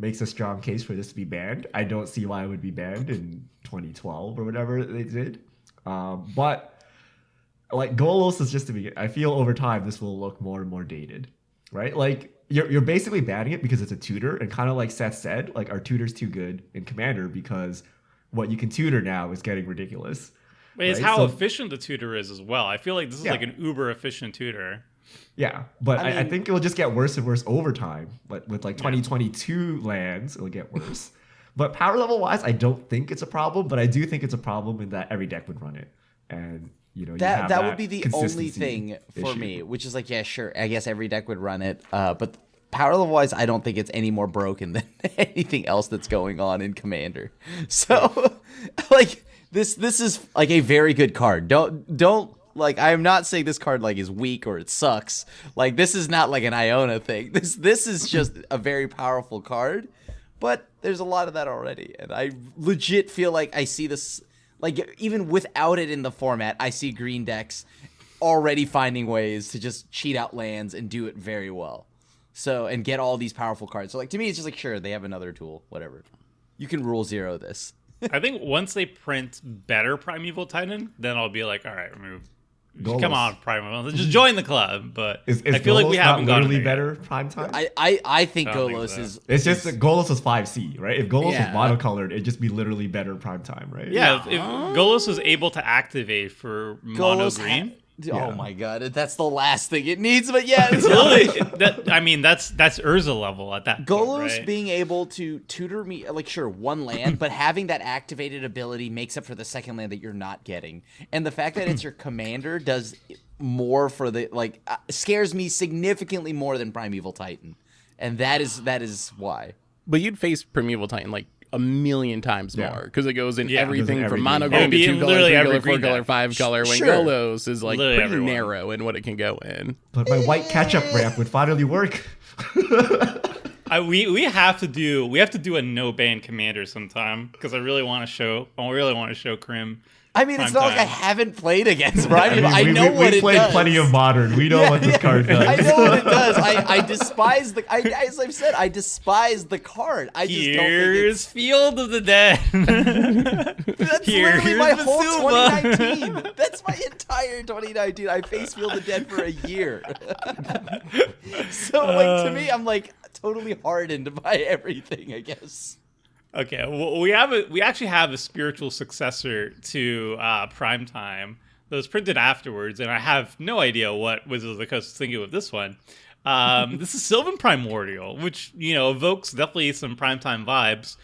makes a strong case for this to be banned. I don't see why it would be banned in 2012 or whatever they did. But like Golos is just to begin. I feel over time this will look more and more dated, right? Like you're basically banning it because it's a tutor, and kind of like Seth said, like our tutor's too good in Commander because what you can tutor now is getting ridiculous. But it's right? how So- efficient the tutor is as well. I feel like this is Yeah. like an uber efficient tutor. Yeah, but I I mean- think it will just get worse and worse over time. But with like 2022 lands, it'll get worse. But power level wise, I don't think it's a problem. But I do think it's a problem in that every deck would run it, and you know you have that would be the only consistency thing for issue. me, which is like, yeah, sure. I guess every deck would run it, but power level wise, I don't think it's any more broken than anything else that's going on in Commander. So, like this is like a very good card. Don't like, I am not saying this card like is weak or it sucks. Like, this is not like an Iona thing. This is just a very powerful card. But there's a lot of that already, and I legit feel like I see this. Like, even without it in the format, I see green decks already finding ways to just cheat out lands and do it very well. So, and get all these powerful cards. So, like, to me, it's just like, sure, they have another tool, whatever. You can rule zero this. I think once they print better Primeval Titan, then I'll be like, all right, Golos. come on, Primeval, just join the club. But Is I feel like we Golos haven't not gotten literally there better prime time? I think I don't think Golos so. is. It's just that Golos was 5C, right? If Golos Yeah. was monocolored, it'd just be literally better prime time, right? Yeah, if Golos was able to activate for mono Golos green, Oh my god, that's the last thing it needs, but yeah. It's that's Urza level at that Golos point, right? being able to tutor me, like, sure, one land, but having that activated ability makes up for the second land that you're not getting. And the fact that it's your commander does more for the, like, scares me significantly more than Primeval Titan. And that is why. But you'd face Primeval Titan, like, a million times more because it goes in everything from mono It would green to be 2 in color, literally 3 every color, 4 green color, deck. 5 color. When Sure. Golos is like Literally pretty everyone. narrow in what it can go in. But my white catch-up ramp would finally work. We have to do a no ban commander sometime because I really want to show Crim. I mean, it's not like I haven't played against Primeval. I we know what it does. We played plenty of Modern. We know what this card does. I know what it does. I despise the. As I've said, I despise the card. I just don't think Here's Field of the Dead. that's literally my Here's whole Basuma. 2019. That's my entire 2019. I face Field of the Dead for a year. So, like, to me, I'm like totally hardened by everything, I guess. Okay, well, we actually have a spiritual successor to Primetime that was printed afterwards, and I have no idea what Wizards of the Coast is thinking with this one. This is Sylvan Primordial, which, evokes definitely some Primetime vibes.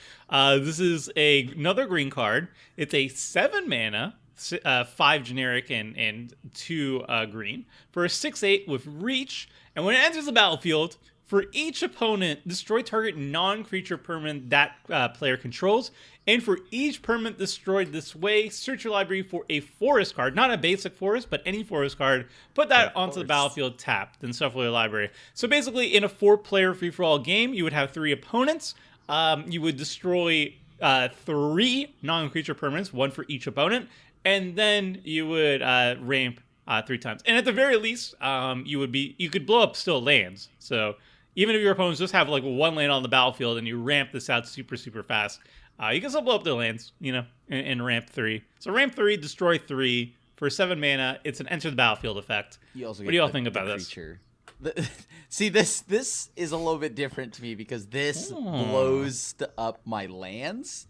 This is another green card. It's a 7 mana, 5 generic and 2 green for a 6/8 with reach, and when it enters the battlefield, for each opponent, destroy target non-creature permanent that player controls. And for each permanent destroyed this way, search your library for a forest card. Not a basic forest, but any forest card. Put that onto the battlefield tapped, then shuffle your library. So basically, in a 4-player free-for-all game, you would have 3 opponents. You would destroy 3 non-creature permanents, 1 for each opponent. And then you would ramp 3 times. And at the very least, you could blow up still lands. So even if your opponents just have like 1 land on the battlefield and you ramp this out super, super fast, you can still blow up their lands, and ramp 3. So ramp 3, destroy 3 for 7 mana. It's an enter the battlefield effect. What do y'all think about this? See, this is a little bit different to me because this blows up my lands.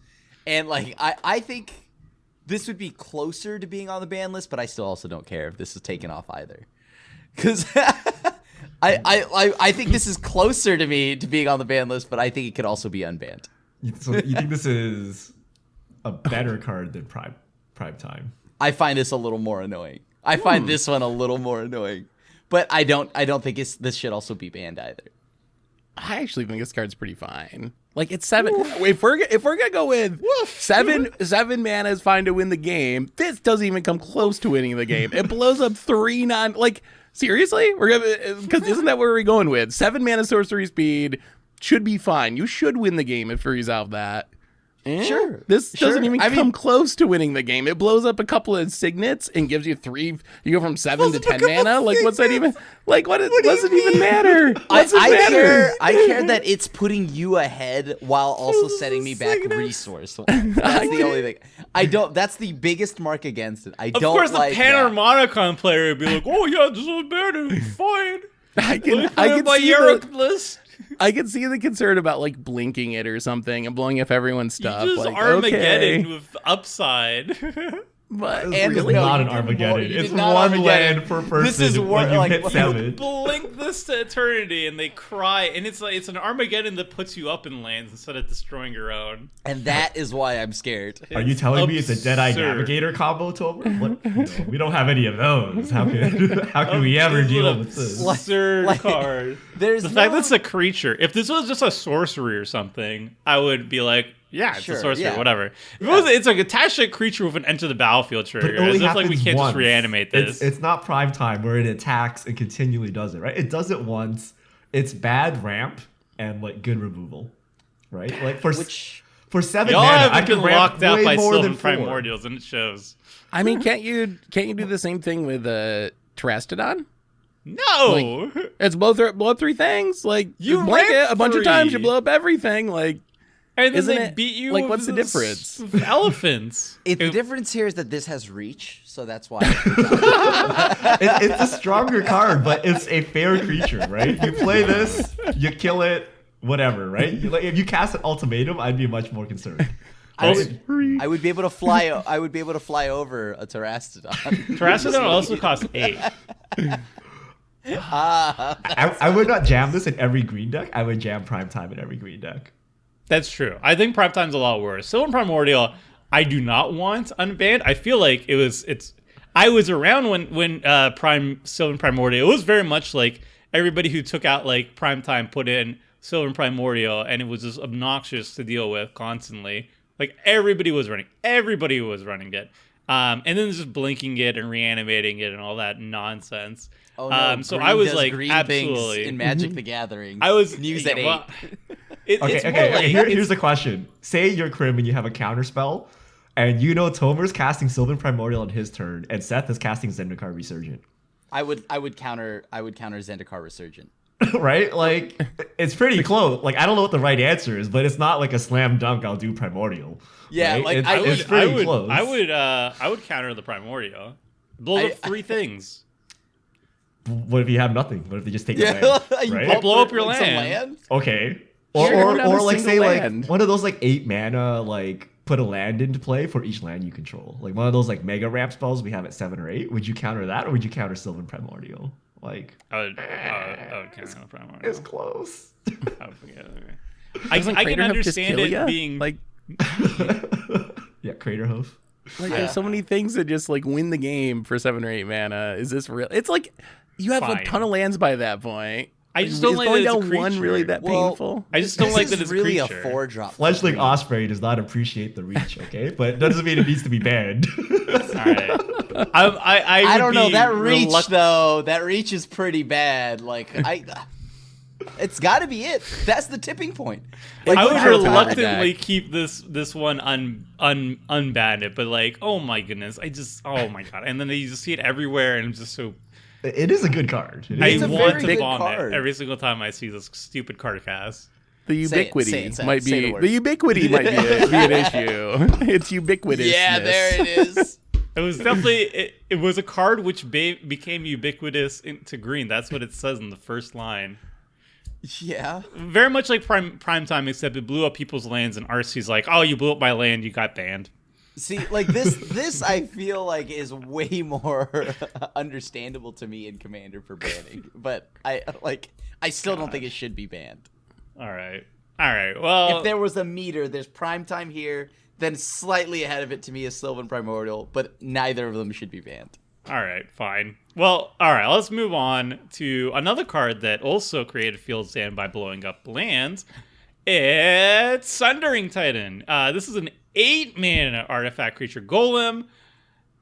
And like I think this would be closer to being on the ban list, but I still also don't care if this is taken off either. Because I think this is closer to me to being on the ban list, but I think it could also be unbanned. So you think this is a better card than Prime Time? I find this a little more annoying. I find this one a little more annoying, but I don't think this should also be banned either. I actually think this card's pretty fine. Like, it's 7. If we're gonna go with 7 mana is fine to win the game, this doesn't even come close to winning the game. It blows up 3 non. Like, seriously, because isn't that where we're going with 7 mana sorcery speed should be fine. You should win the game if we resolve that. Sure. This doesn't even come close to winning the game. It blows up a couple of signets and gives you 3. You go from 7 to 10 mana. Like, what's that even? Like, what does it even matter? I care that it's putting you ahead while also setting me back resource. That's the only thing. That's the biggest mark against it. Of course, the Panarmonicon player would be like, "Oh yeah, this is better. Fine." I can see the concern about like blinking it or something and blowing up everyone's stuff. You just like, Armageddon with upside. But it's really not an Armageddon. It's 1 land per person. This is when you hit 7. You blink this to eternity and they cry, and it's an Armageddon that puts you up in lands instead of destroying your own. And that is why I'm scared. Are you telling me it's a Deadeye Navigator combo, Tomer? What? No, we don't have any of those. How can we ever deal with this? Absurd card. Fact that it's a creature. If this was just a sorcery or something, I would be like, yeah, it's a sorcery, whatever. It's like attached to a creature with an enter the battlefield trigger. As if like we can't just reanimate this. It's not Prime Time where it attacks and continually does it, right? It does it once. It's bad ramp and like good removal, right? Like for 7 y'all mana, haven't I can been locked ramp out way by more Sylvan than 4. Primordials, and it shows. I mean, can't you do the same thing with Terastodon? No, it's blow up 3 things. Like you blink it a bunch of times, you blow up everything. Like. And then they beat you. Like, what's the difference? Elephants. The difference here is that this has reach, so that's why. It's a stronger card, but it's a fair creature, right? You play this, you kill it, whatever, right? If you cast an ultimatum, I'd be much more concerned. I would be able to fly. I would be able to fly over a Terrastodon. Terrastodon also costs 8. I would not jam this in every green deck. I would jam Primetime in every green deck. That's true. I think Primetime's a lot worse. Sylvan Primordial, I do not want unbanned. I feel like I was around when Sylvan Primordial. It was very much like everybody who took out like Primetime put in Sylvan Primordial, and it was just obnoxious to deal with constantly. Like everybody was running it, and then just blinking it and reanimating it and all that nonsense. Oh no! So I was like, green absolutely in Magic the Gathering. I was news at 8. Well, okay. Here's the question: say you're Krim and you have a counter spell, and you know Tomer's casting Sylvan Primordial on his turn, and Seth is casting Zendikar Resurgent. I would counter Zendikar Resurgent. Right? Like, it's pretty close. Like, I don't know what the right answer is, but it's not like a slam dunk. I'll do Primordial. Yeah, right? like it's pretty close. I would counter the Primordial. Blow up 3 things. What if you have nothing? What if they just take a land? Right? Blow up your land. Okay. Or like say land. like one of those like 8 mana like put a land into play for each land you control. Like one of those like mega ramp spells we have at 7 or 8. Would you counter that, or would you counter Sylvan Primordial? Like I would counter Primordial. It's close. I would forget. I can understand it being like yeah, Crater Hoof. Like there's so many things that just like win the game for 7 or 8 mana. Is this real? It's like you have a ton of lands by that point. I just don't like going that it's down a creature. one really that painful. I just don't like that it's really creature. a 4-drop. Fledgling Osprey does not appreciate the reach, okay? But it doesn't mean it needs to be banned. All right. I don't know that reach though. That reach is pretty bad. Like it's got to be it. That's the tipping point. Like, I would sure reluctantly keep this one unbanned it, but like, oh my goodness, oh my god, and then you just see it everywhere, and I'm just so. It is a good card. I a want very to good vomit card. every single time I see this stupid Karakas. The ubiquity Say it, might say be the the ubiquity might be an issue. It's ubiquitous. Yeah, there it is. It was definitely it was a card which became ubiquitous into green. That's what it says in the first line. Yeah. Very much like Primetime, except it blew up people's lands, and RC's like, "Oh, you blew up my land, you got banned." See, like this I feel like is way more understandable to me in Commander for banning, but I still don't think it should be banned. All right. Well, if there was a meter, there's Primetime here, then slightly ahead of it to me is Sylvan Primordial, but neither of them should be banned. all right, fine. Well, all right. Let's move on to another card that also created field stand by blowing up lands. It's Sundering Titan. This is an 8-mana artifact creature golem.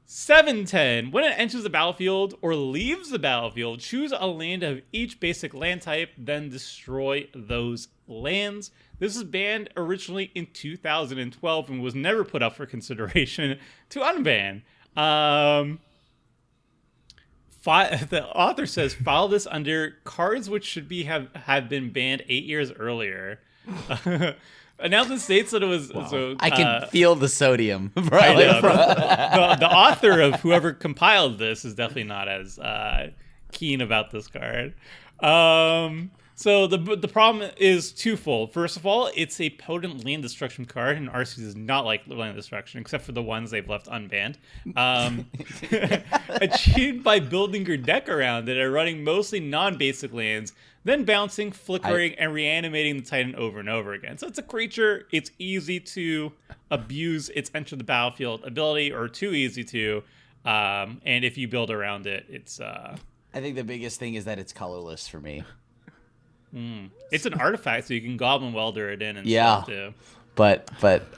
7/10. When it enters the battlefield or leaves the battlefield, choose a land of each basic land type, then destroy those lands. This was banned originally in 2012 and was never put up for consideration to unban. The author says file this under cards which should have been banned 8 years earlier. Announcement states that it was. Wow. So, I can feel the sodium. I know. The author of whoever compiled this is definitely not as keen about this card. So the problem is twofold. First of all, it's a potent land destruction card, and RC does not like land destruction, except for the ones they've left unbanned. Achieved by building your deck around it and running mostly non-basic lands, then bouncing, flickering, and reanimating the Titan over and over again. So it's a creature. It's easy to abuse its enter the battlefield ability, or too easy to. And if you build around it, it's... I think the biggest thing is that it's colorless for me. It's an artifact, so you can Goblin Welder it in and stuff too. But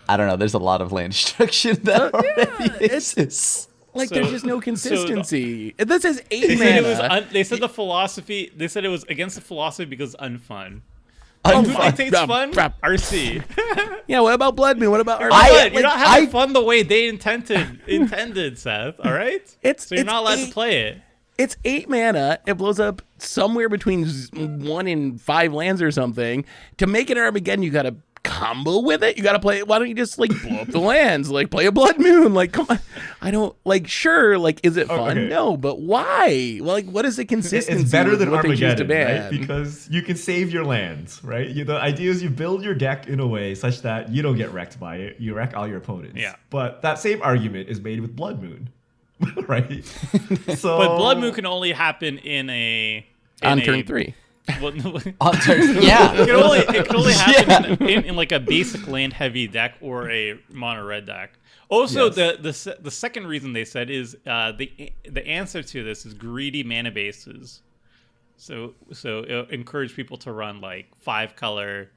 I don't know. There's a lot of land destruction that already exists. Like there's just no consistency. This is 8 They mana. said they said the philosophy. They said it was against the philosophy because it's unfun. Unfun. Who dictates fun? RC. Yeah. What about Blood Moon? What about You're not having fun the way they intended, Seth. All right. So you're not allowed to play it. It's 8 mana. It blows up somewhere between 1 and 5 lands or something. To make an Armageddon, you gotta combo with it. You got to play it. Why don't you just like blow up the lands? Like play a Blood Moon. Like come on. I don't like sure. Like is it fun? Okay. No, but why? Well, like what is the consistency? It's better than what they choose to Armageddon, ban? right? Because you can save your lands, right? The idea is you build your deck in a way such that you don't get wrecked by it. You wreck all your opponents. Yeah. But that same argument is made with Blood Moon, right? So, But Blood Moon can only happen On turn 3. Well, no, On turn, yeah. it can only happen in like a basic land heavy deck or a mono red deck. Also, Yes. the second reason they said is the answer to this is greedy mana bases. So it'll encourage people to run like 5-color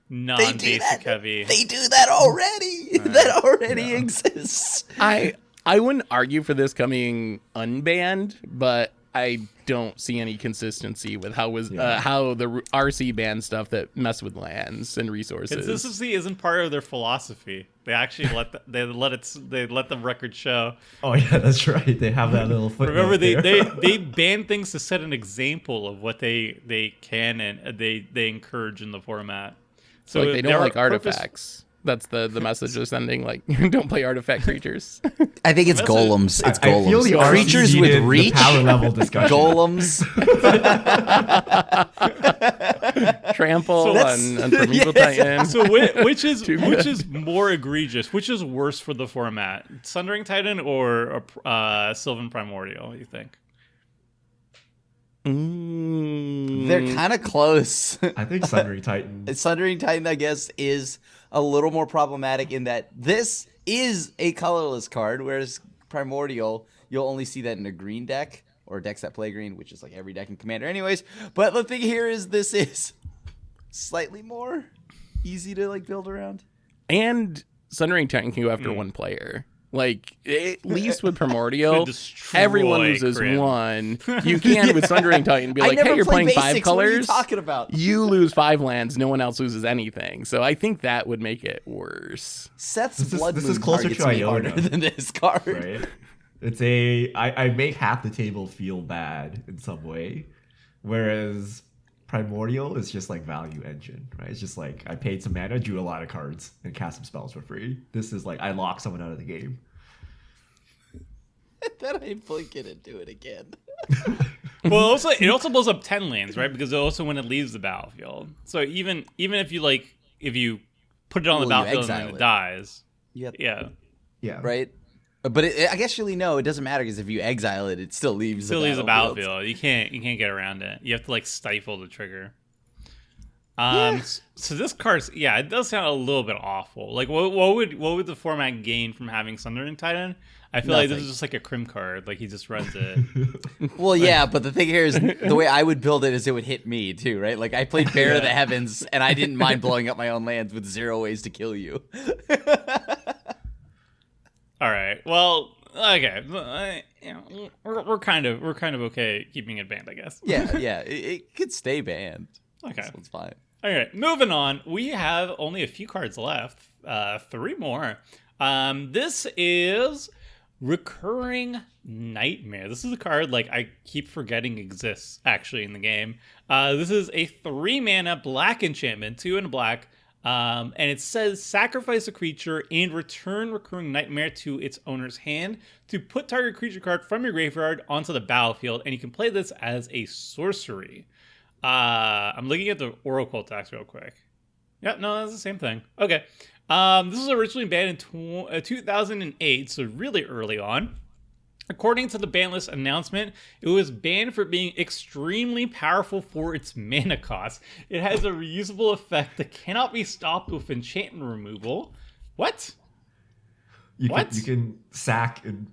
non-basic heavy. They do that already. That already exists. I wouldn't argue for this coming unbanned, but I don't see any consistency with how the RC banned stuff that mess with lands and resources. Consistency isn't part of their philosophy. They actually let the record show. Oh yeah, that's right. They have that little footnote. Remember, there. they ban things to set an example of what they can and they encourage in the format. So like they don't like artifacts. That's the message they're sending. Like, don't play artifact creatures. I think it's golems. It's golems. I feel the creatures RC with needed reach. the power level discussion. Golems. Trample on Primeval Titan. So which is more egregious? Which is worse for the format? Sundering Titan or Sylvan Primordial? You think? They're kind of close. I think Sundering Titan. Sundering Titan, I guess, is a little more problematic in that this is a colorless card, whereas Primordial, you'll only see that in a green deck or decks that play green, which is like every deck in Commander anyways. But the thing here is this is slightly more easy to like build around. And Sundering Titan can go after one player. Like, at least with Primordial, everyone loses one. You can with Sundering Titan be like, hey, you're playing 5 colors. What are you talking about? You lose 5 lands. No one else loses anything. So I think that would make it worse. Seth's Blood Moon this is closer targets to me Iona harder than this card. Right? It's I make half the table feel bad in some way, whereas Primordial is just like value engine, right? It's just like I paid some mana, drew a lot of cards, and cast some spells for free. This is like I lock someone out of the game. Then I blink it and do it again. Well, it also blows up 10 lands, right? Because also when it leaves the battlefield. So even if you put it on the battlefield and then it dies. Yep. Yeah. Right? But I guess really no, it doesn't matter because if you exile it, it still leaves the battlefield. You can't get around it. You have to like stifle the trigger. So this card, it does sound a little bit awful. Like what would the format gain from having Sundering Titan? I feel like this is just like a crim card. Like he just runs it. Well, yeah, but the thing here is the way I would build it is it would hit me too, right? Like I played Bear of the Heavens and I didn't mind blowing up my own lands with 0 ways to kill you. All right. Well, okay. We're kind of okay keeping it banned, I guess. Yeah. It could stay banned. Okay, so it's fine. All right, moving on. We have only a few cards left. 3 more. This is Recurring Nightmare. This is a card like I keep forgetting exists actually in the game. This is a 3-mana black enchantment, 2 and a black. And it says sacrifice a creature and return Recurring Nightmare to its owner's hand to put target creature card from your graveyard onto the battlefield, and you can play this as a sorcery. I'm looking at the Oracle text real quick. Yep, no, that's the same thing. Okay. This was originally banned in 2008, so really early on. According to the ban list announcement, it was banned for being extremely powerful for its mana cost. It has a reusable effect that cannot be stopped with enchantment removal. What? You can sack and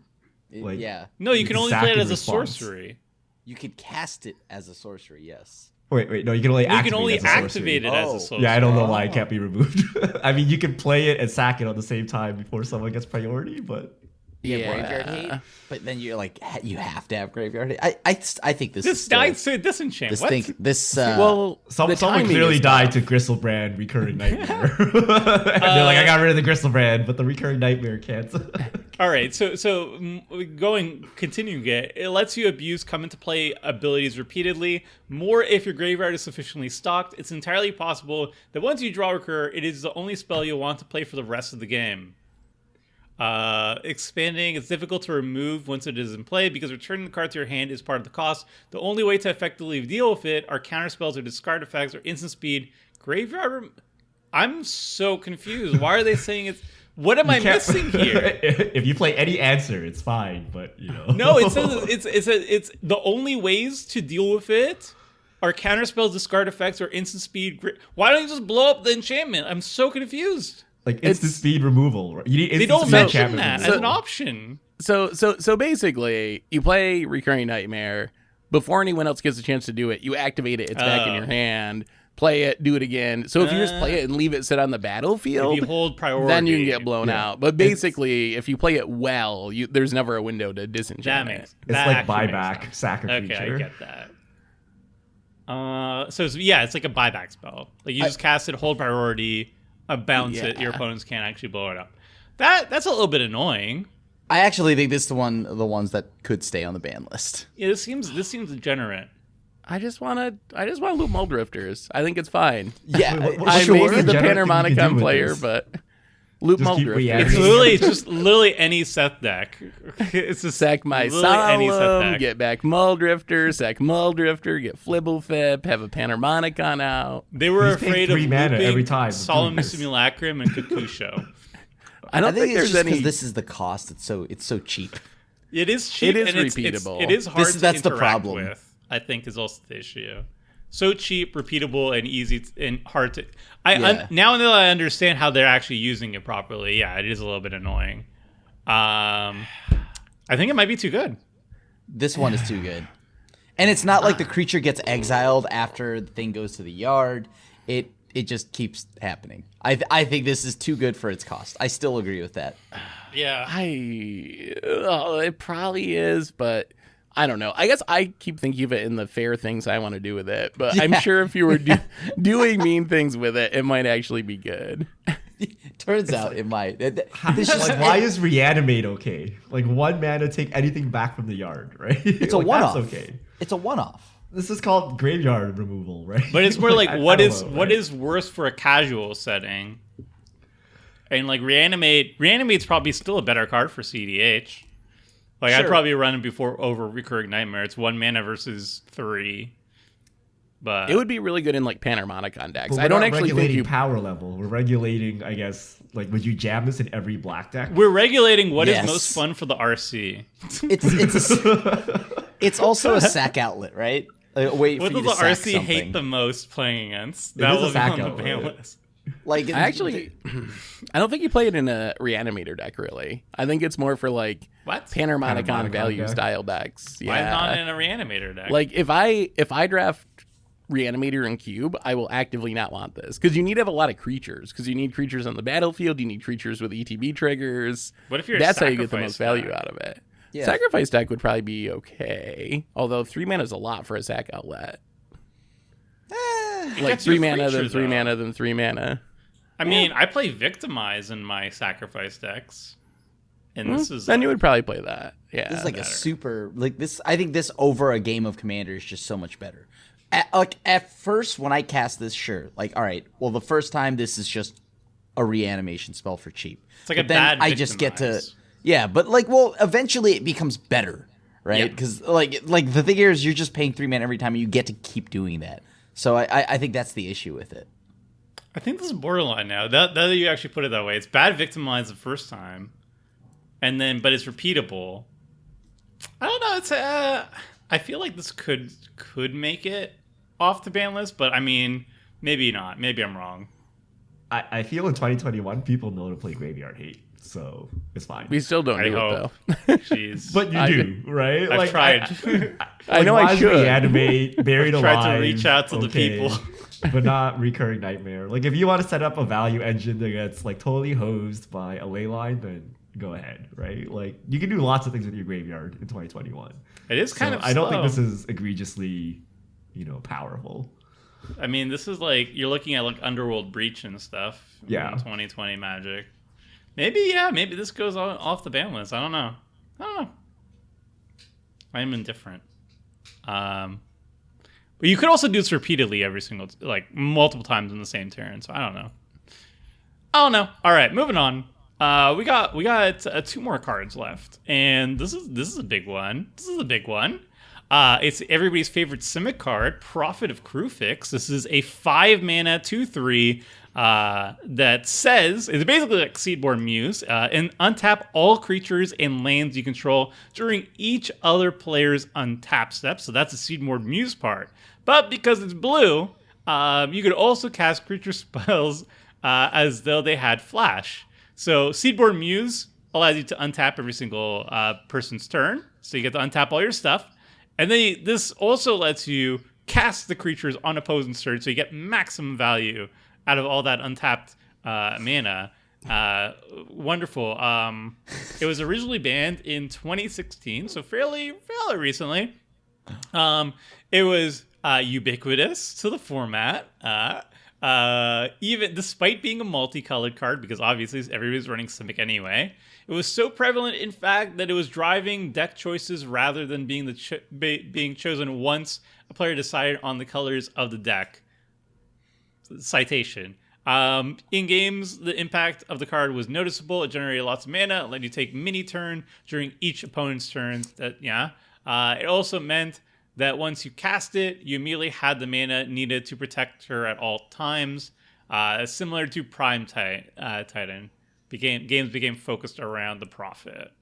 like No, you can only play it as a response. sorcery. You could cast it as a sorcery, yes. Wait, no, you can only activate it as a sorcery. Yeah, I don't know why it can't be removed. I mean, you can play it and sack it on the same time before someone gets priority, but graveyard hate, but then you're like, you have to have graveyard hate. I think this died to disenchant. Someone clearly died to Griselbrand Recurring Nightmare. And they're like, I got rid of the Griselbrand, but the Recurring Nightmare can't All right, continuing it lets you abuse come into play abilities repeatedly, more if your graveyard is sufficiently stocked. It's entirely possible that once you draw Recur, it is the only spell you'll want to play for the rest of the game. Expanding, it's difficult to remove once it is in play because returning the card to your hand is part of the cost. The only way to effectively deal with it are counter spells or discard effects or instant speed. Graveyard... I'm so confused. Why are they saying it's... What am I missing here? If you play any answer, it's fine, but you know. No, it says it's the only ways to deal with it are counter spells, discard effects, or instant speed. Why don't you just blow up the enchantment? I'm so confused. Like instant speed removal. You need they don't mention that as an option. So basically, you play Recurring Nightmare before anyone else gets a chance to do it. You activate it. It's back in your hand. Play it, do it again. So if you just play it and leave it sit on the battlefield, if you hold priority, then you can get blown out. But basically, if you play it well, there's never a window to disenchant it. It's like buyback, sack a creature. Okay, I get that. So it's like a buyback spell. Like you just cast it, hold priority, bounce it. Your opponents can't actually blow it up. That's a little bit annoying. I actually think this is the ones that could stay on the ban list. Yeah, this seems degenerate. I just want to loot Muldrifters. I think it's fine. Yeah, I may be the Panharmonicon player, but loot Muldrifters. It's literally any Seth deck. It's just sack my Solemn, get back Muldrifter, sack Muldrifter, get Flibblefip, have a Panharmonicon out. They were afraid of mana every time. Solemn Simulacrum and Kakusho. I don't think there's any. This is the cost. It's so cheap. It is cheap. It is repeatable. It is hard to interact the problem with. I think is also the issue. So cheap, repeatable, and easy and hard to. Now that I understand how they're actually using it properly, it is a little bit annoying. I think it might be too good. This one is too good, and it's not like the creature gets exiled after the thing goes to the yard. It just keeps happening. I think this is too good for its cost. I still agree with that. Yeah, it probably is, but. I don't know. I guess I keep thinking of it in the fair things I want to do with it, but I'm sure if you were doing mean things with it, it might actually be good. Turns out it might. Why is Reanimate okay? Like 1 mana, take anything back from the yard, right? It's a one-off. That's okay. It's a one-off. This is called graveyard removal, right? But it's more like what is worse for a casual setting? And like Reanimate's probably still a better card for CDH. Like, sure. I'd probably run it over Recurring Nightmare. It's 1 mana versus 3. But it would be really good in, like, Panharmonicon decks. I don't actually think power level. We're regulating, I guess, like, would you jam this in every black deck? We're regulating what is most fun for the RC. It's also a sack outlet, right? What does the RC hate the most playing against? That will be on the ban list. Like, I don't think you play it in a Reanimator deck, really. I think it's more for, like, Panharmonicon value style decks. Why not in a Reanimator deck? Like, if I draft Reanimator and Cube, I will actively not want this. Because you need to have a lot of creatures. Because you need creatures on the battlefield, you need creatures with ETB triggers. What if you're That's how you get the most value out of it. Yeah. Sacrifice deck would probably be okay. Although 3 mana is a lot for a sack outlet. Like 3 mana, then 3 mana, then 3 mana. I mean, I play Victimize in my sacrifice decks. And this is then you would probably play that. Yeah. This is like a super this I think this over a game of Commander is just so much better. At first when I cast this, sure. Like, all right, well the first time this is just a reanimation spell for cheap. It's like but a bad I just get to but like eventually it becomes better, right? Because like the thing here is you're just paying 3 mana every time and you get to keep doing that. So I think that's the issue with it. I think this is borderline now. That you actually put it that way. It's bad Victimize the first time, and then but it's repeatable. I don't know. It's I feel like this could make it off the ban list, but I mean maybe not. Maybe I'm wrong. I feel in 2021 people know to play Graveyard Hate, so it's fine. We still don't do it though. Jeez, but you do, right? I've tried. I know I should reanimate, buried alive. Tried to reach out to the people. But not Recurring Nightmare. Like, if you want to set up a value engine that gets, like, totally hosed by a ley line, then go ahead, right? Like, you can do lots of things with your graveyard in 2021. It is kind of slow. I don't think this is egregiously, powerful. I mean, this is like, you're looking at, like, Underworld Breach and stuff. Yeah. In 2020 Magic. maybe this goes off the ban list. I don't know. I'm indifferent. But you could also do this repeatedly every single, like multiple times in the same turn. So I don't know. All right, moving on. We got 2 more cards left, and this is a big one. It's everybody's favorite Simic card, Prophet of Kruphix. This is a 5-mana 2/3 that says it's basically like Seedborn Muse, and untap all creatures and lands you control during each other player's untap step. So that's the Seedborn Muse part. But because it's blue, you could also cast creature spells as though they had flash. So Seedborn Muse allows you to untap every single person's turn. So you get to untap all your stuff. And then this also lets you cast the creatures on opposing turns, so you get maximum value out of all that untapped mana. Wonderful. It was originally banned in 2016, so fairly recently. It was ubiquitous to the format. Even despite being a multicolored card, because obviously everybody's running Simic anyway, it was so prevalent, in fact, that it was driving deck choices rather than being being chosen once a player decided on the colors of the deck. Citation. In games, the impact of the card was noticeable. It generated lots of mana. It let you take mini turn during each opponent's turn. It also meant that once you cast it, you immediately had the mana needed to protect her at all times. Similar to Prime Titan. Games became focused around the Prophet.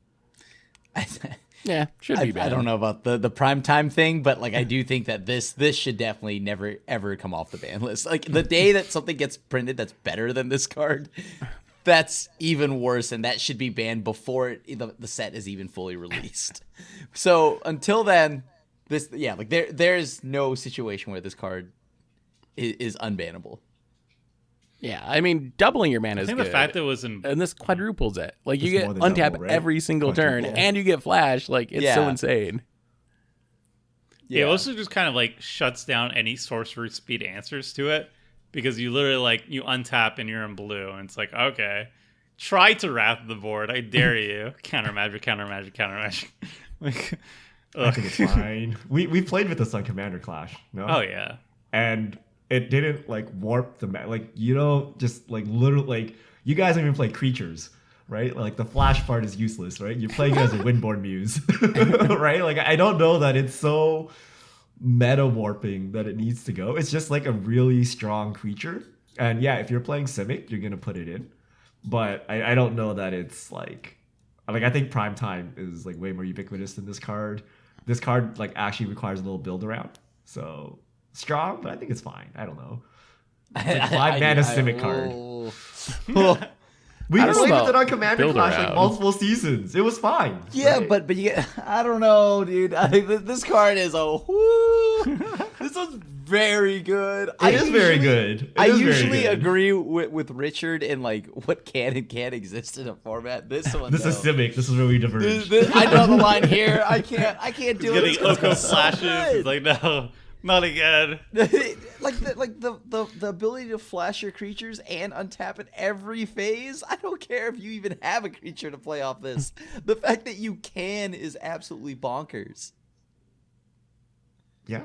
Yeah, should be bad. I don't know about the prime time thing, but like I do think that this should definitely never ever come off the ban list. Like the day that something gets printed that's better than this card, that's even worse, and that should be banned before the set is even fully released. So until then, there's no situation where this card is unbannable. Yeah, I mean, doubling your mana is good. I think the fact that it was and this quadruples it. Like, you get untap double, right? Every single turn, and you get flash. Like, it's so insane. Yeah. It also just kind of, like, shuts down any sorcery speed answers to it, because you literally, like, you untap and you're in blue, and it's like, okay, try to wrath the board. I dare you. Counter magic. Like, I think it's fine. We played with this on Commander Clash, no? Oh, yeah. And it didn't like warp the like, you know, just like literally, like, you guys don't even play creatures, right? Like the flash part is useless, right? You're playing as a Windborn Muse, right? Like, I don't know that it's so meta warping that it needs to go. It's just like a really strong creature, and yeah, if you're playing Simic, you're gonna put it in. But I don't know that it's like I think Prime Time is like way more ubiquitous than this card. This card like actually requires a little build around, so. Strong, but I think it's fine. I don't know. It's like 5 mana Simic card. We played with it on Commander Clash like multiple seasons. It was fine. Yeah, right? but you get, I don't know, dude. I think this card is this one's very good. It is very good. I usually agree with Richard in like what can and can't exist in a format. This one, this is Simic. This is where we diverge. I draw the line here. I can't do it. Getting Oko flashes. It's like, no. Not again. like the ability to flash your creatures and untap it every phase. I don't care if you even have a creature to play off this. The fact that you can is absolutely bonkers. Yeah.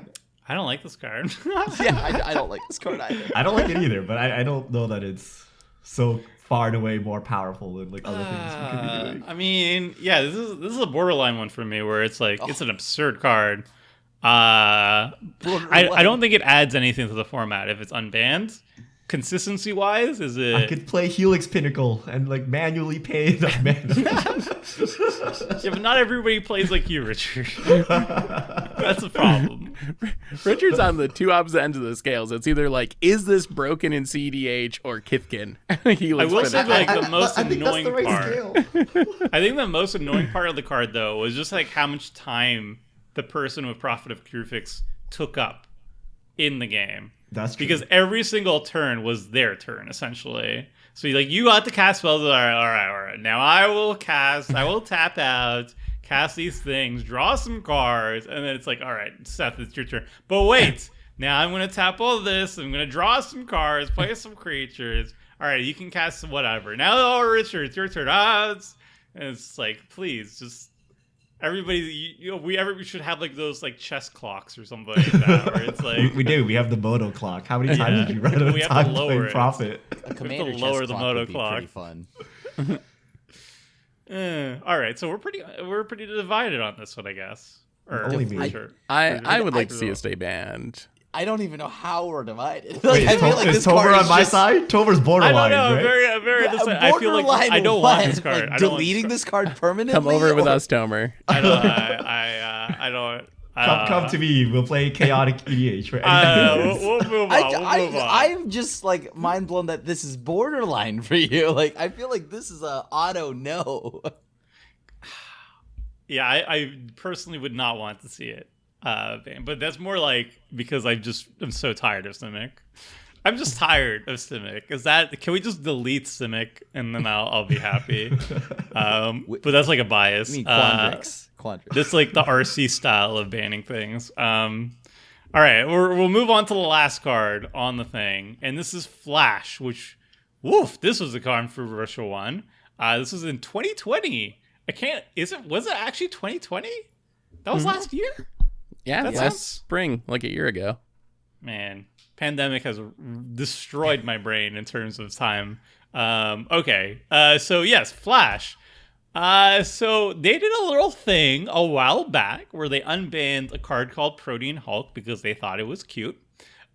I don't like this card. I don't like this card either. I don't like it either, but I don't know that it's so far and away more powerful than like other things we could be doing. I mean, yeah, this is a borderline one for me where it's like it's an absurd card. I don't think it adds anything to the format if it's unbanned. Consistency wise, is it? I could play Helix Pinnacle and like manually pay the mana. Yeah, but not everybody plays like you, Richard. That's a problem. Richard's on the two opposite ends of the scales. It's either like, is this broken in CDH or Kithkin? I will say like the most annoying right part. I think the most annoying part of the card though was just like how much time the person with Prophet of Kruphix took up in the game. That's true. Because every single turn was their turn, essentially. So you got to cast spells. All right. Now I will tap out, cast these things, draw some cards, and then it's like, all right, Seth, it's your turn. But wait, now I'm going to tap all this. I'm going to draw some cards, play some creatures. all right, you can cast whatever. Now, Richard, it's your turn. And it's like, please, just everybody, we should have like those like chess clocks or something like that, where it's like we do. We have the Moto clock. How many times did you run out of time playing Prophet? A commander chess lower the clock Moto would be clock. pretty fun. All right, so we're pretty divided on this one, I guess. Or Only me. sure. I would like to see it stay banned. I don't even know how we're divided. Wait, I feel like is this Tover card on is my just side? Tover's borderline, I don't know. right? Very. I feel like borderline I don't want this what? card. Like I don't want deleting this this card permanently. Come over with or- us, Tomer. I don't. Come to me. We'll play chaotic EDH for We'll move on. I'm just like mind blown that this is borderline for you. Like I feel like this is a auto no. Yeah, I personally would not want to see it banned, but that's more like because I'm so tired of Simic. I'm just tired of Simic. Can we just delete Simic and then I'll be happy? But that's like a bias. I mean Quandrix. Just like the RC style of banning things. All right, we'll move on to the last card on the thing, and this is Flash, which, this was a controversial one. This was in 2020. Was it actually 2020? That was last year? Yeah, That last sounds- spring, like a year ago. Man, pandemic has destroyed my brain in terms of time. Okay, so yes, Flash. So they did a little thing a while back where they unbanned a card called Protean Hulk because they thought it was cute.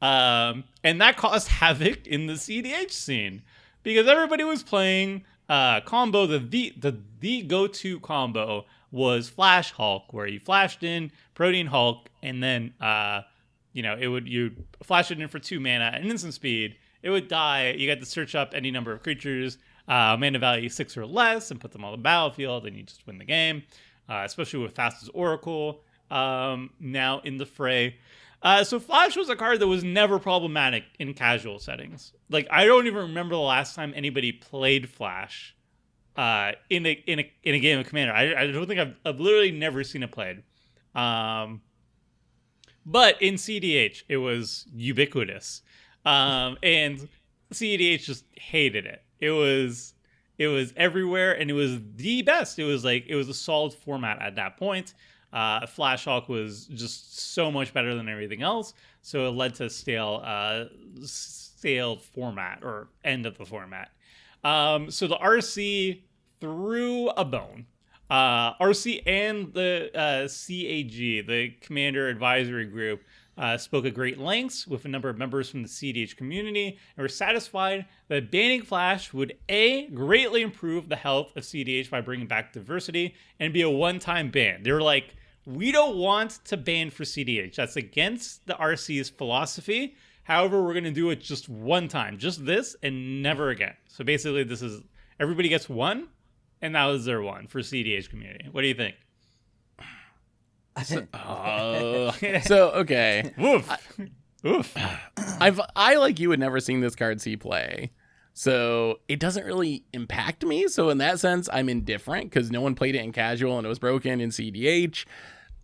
And that caused havoc in the CDH scene because everybody was playing combo. The go-to combo was Flash Hulk, where you flashed in Protean Hulk and then you'd flash it in for 2 mana at instant speed. It would die. You got to search up any number of creatures, mana value 6 or less, and put them on the battlefield, and you just win the game. Especially with Fastest Oracle now in the fray. So Flash was a card that was never problematic in casual settings. Like I don't even remember the last time anybody played Flash in a game of Commander. I don't think I've literally never seen it played. But in CDH it was ubiquitous. And CDH just hated it. It was everywhere, and it was the best. It was a solid format at that point. Flash Hulk was just so much better than everything else, so it led to stale format or end of the format. So the RC threw a bone. RC and the CAG, the Commander Advisory Group, spoke at great lengths with a number of members from the CDH community and were satisfied that banning Flash would A, greatly improve the health of CDH by bringing back diversity, and be a one-time ban. They were like, we don't want to ban for CDH. That's against the RC's philosophy. However, we're going to do it just one time, just this and never again. So basically this is, everybody gets one, and that was their one for CDH community. What do you think? So okay. Oof. I like you had never seen this card see play. So it doesn't really impact me. So in that sense, I'm indifferent because no one played it in casual and it was broken in CDH.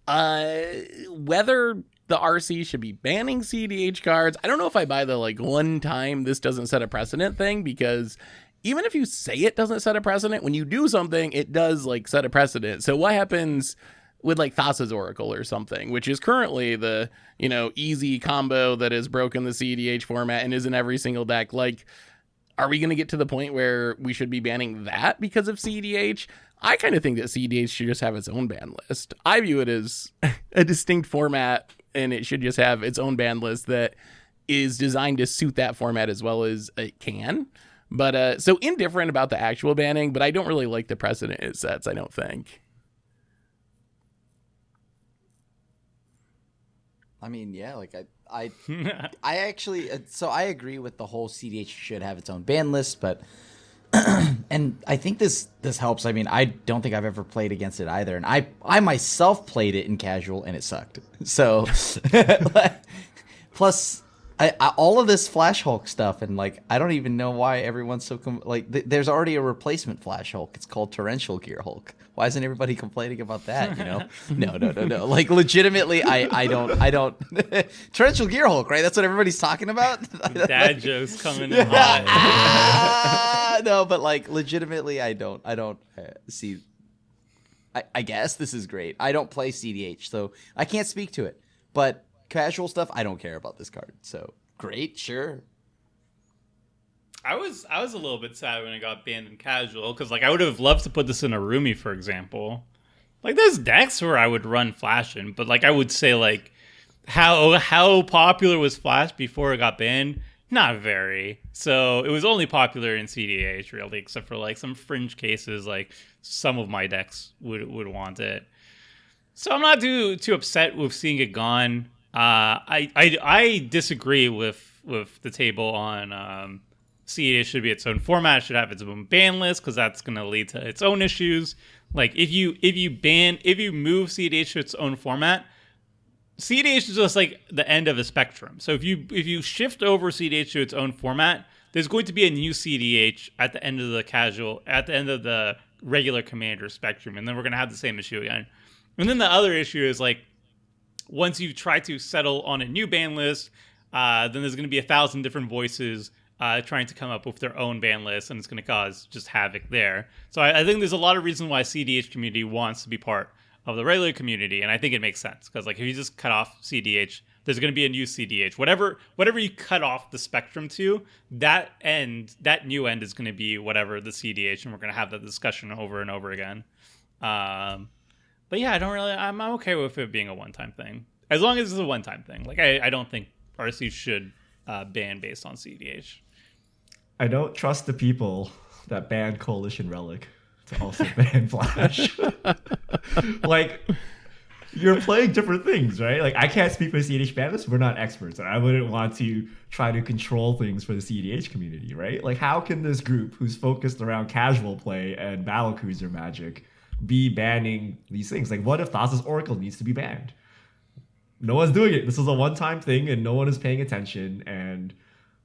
Whether the RC should be banning CDH cards, I don't know if I buy the one time this doesn't set a precedent thing, because even if you say it doesn't set a precedent, when you do something, it does set a precedent. So what happens with Thassa's Oracle or something, which is currently the, easy combo that has broken the CDH format and is in every single deck? Are we going to get to the point where we should be banning that because of CDH? I kind of think that CDH should just have its own ban list. I view it as a distinct format, and it should just have its own ban list that is designed to suit that format as well as it can. But so indifferent about the actual banning, but I don't really like the precedent it sets, I don't think. I mean, yeah, I actually, so I agree with the whole CDH should have its own ban list, but, and I think this helps. I mean, I don't think I've ever played against it either, and I myself played it in casual and it sucked. So, plus, all of this Flash Hulk stuff, and like I don't even know why everyone's so there's already a replacement Flash Hulk. It's called Torrential Gear Hulk. Why isn't everybody complaining about that? You know, no. Like legitimately, I don't. Torrential Gear Hulk, right? That's what everybody's talking about. Dad jokes coming in hot. No, but like legitimately, I don't see. I guess this is great. I don't play CDH, so I can't speak to it. But casual stuff, I don't care about this card. So great, sure. I was a little bit sad when it got banned in casual because like I would have loved to put this in a roomie, for example. Like there's decks where I would run Flash in, but like I would say like how popular was Flash before it got banned? Not very. So it was only popular in CDH really, except for like some fringe cases. Like some of my decks would want it. So I'm not too upset with seeing it gone. I disagree with the table on CDH should be its own format. It should have its own ban list because that's going to lead to its own issues. Like if you move CDH to its own format, CDH is just like the end of a spectrum. So if you shift over CDH to its own format, there's going to be a new CDH at the end of the regular commander spectrum, and then we're going to have the same issue again. And then the other issue is like once you try to settle on a new ban list, then there's going to be 1,000 different voices trying to come up with their own ban list, and it's going to cause just havoc there. So I think there's a lot of reasons why CDH community wants to be part of the regular community, and I think it makes sense because like if you just cut off CDH, there's going to be a new CDH. Whatever you cut off the spectrum to, that new end is going to be whatever the CDH, and we're going to have that discussion over and over again. But yeah, I'm okay with it being a one-time thing. As long as it's a one-time thing. Like, I don't think RC should ban based on CDH. I don't trust the people that banned Coalition Relic to also ban Flash. Like, you're playing different things, right? Like, I can't speak for the CDH ban list. We're not experts, and I wouldn't want to try to control things for the CDH community, right? Like, how can this group who's focused around casual play and Battlecruiser Magic be banning these things? Like, what if Thassa's Oracle needs to be banned? No one's doing it. This is a one-time thing, and no one is paying attention. And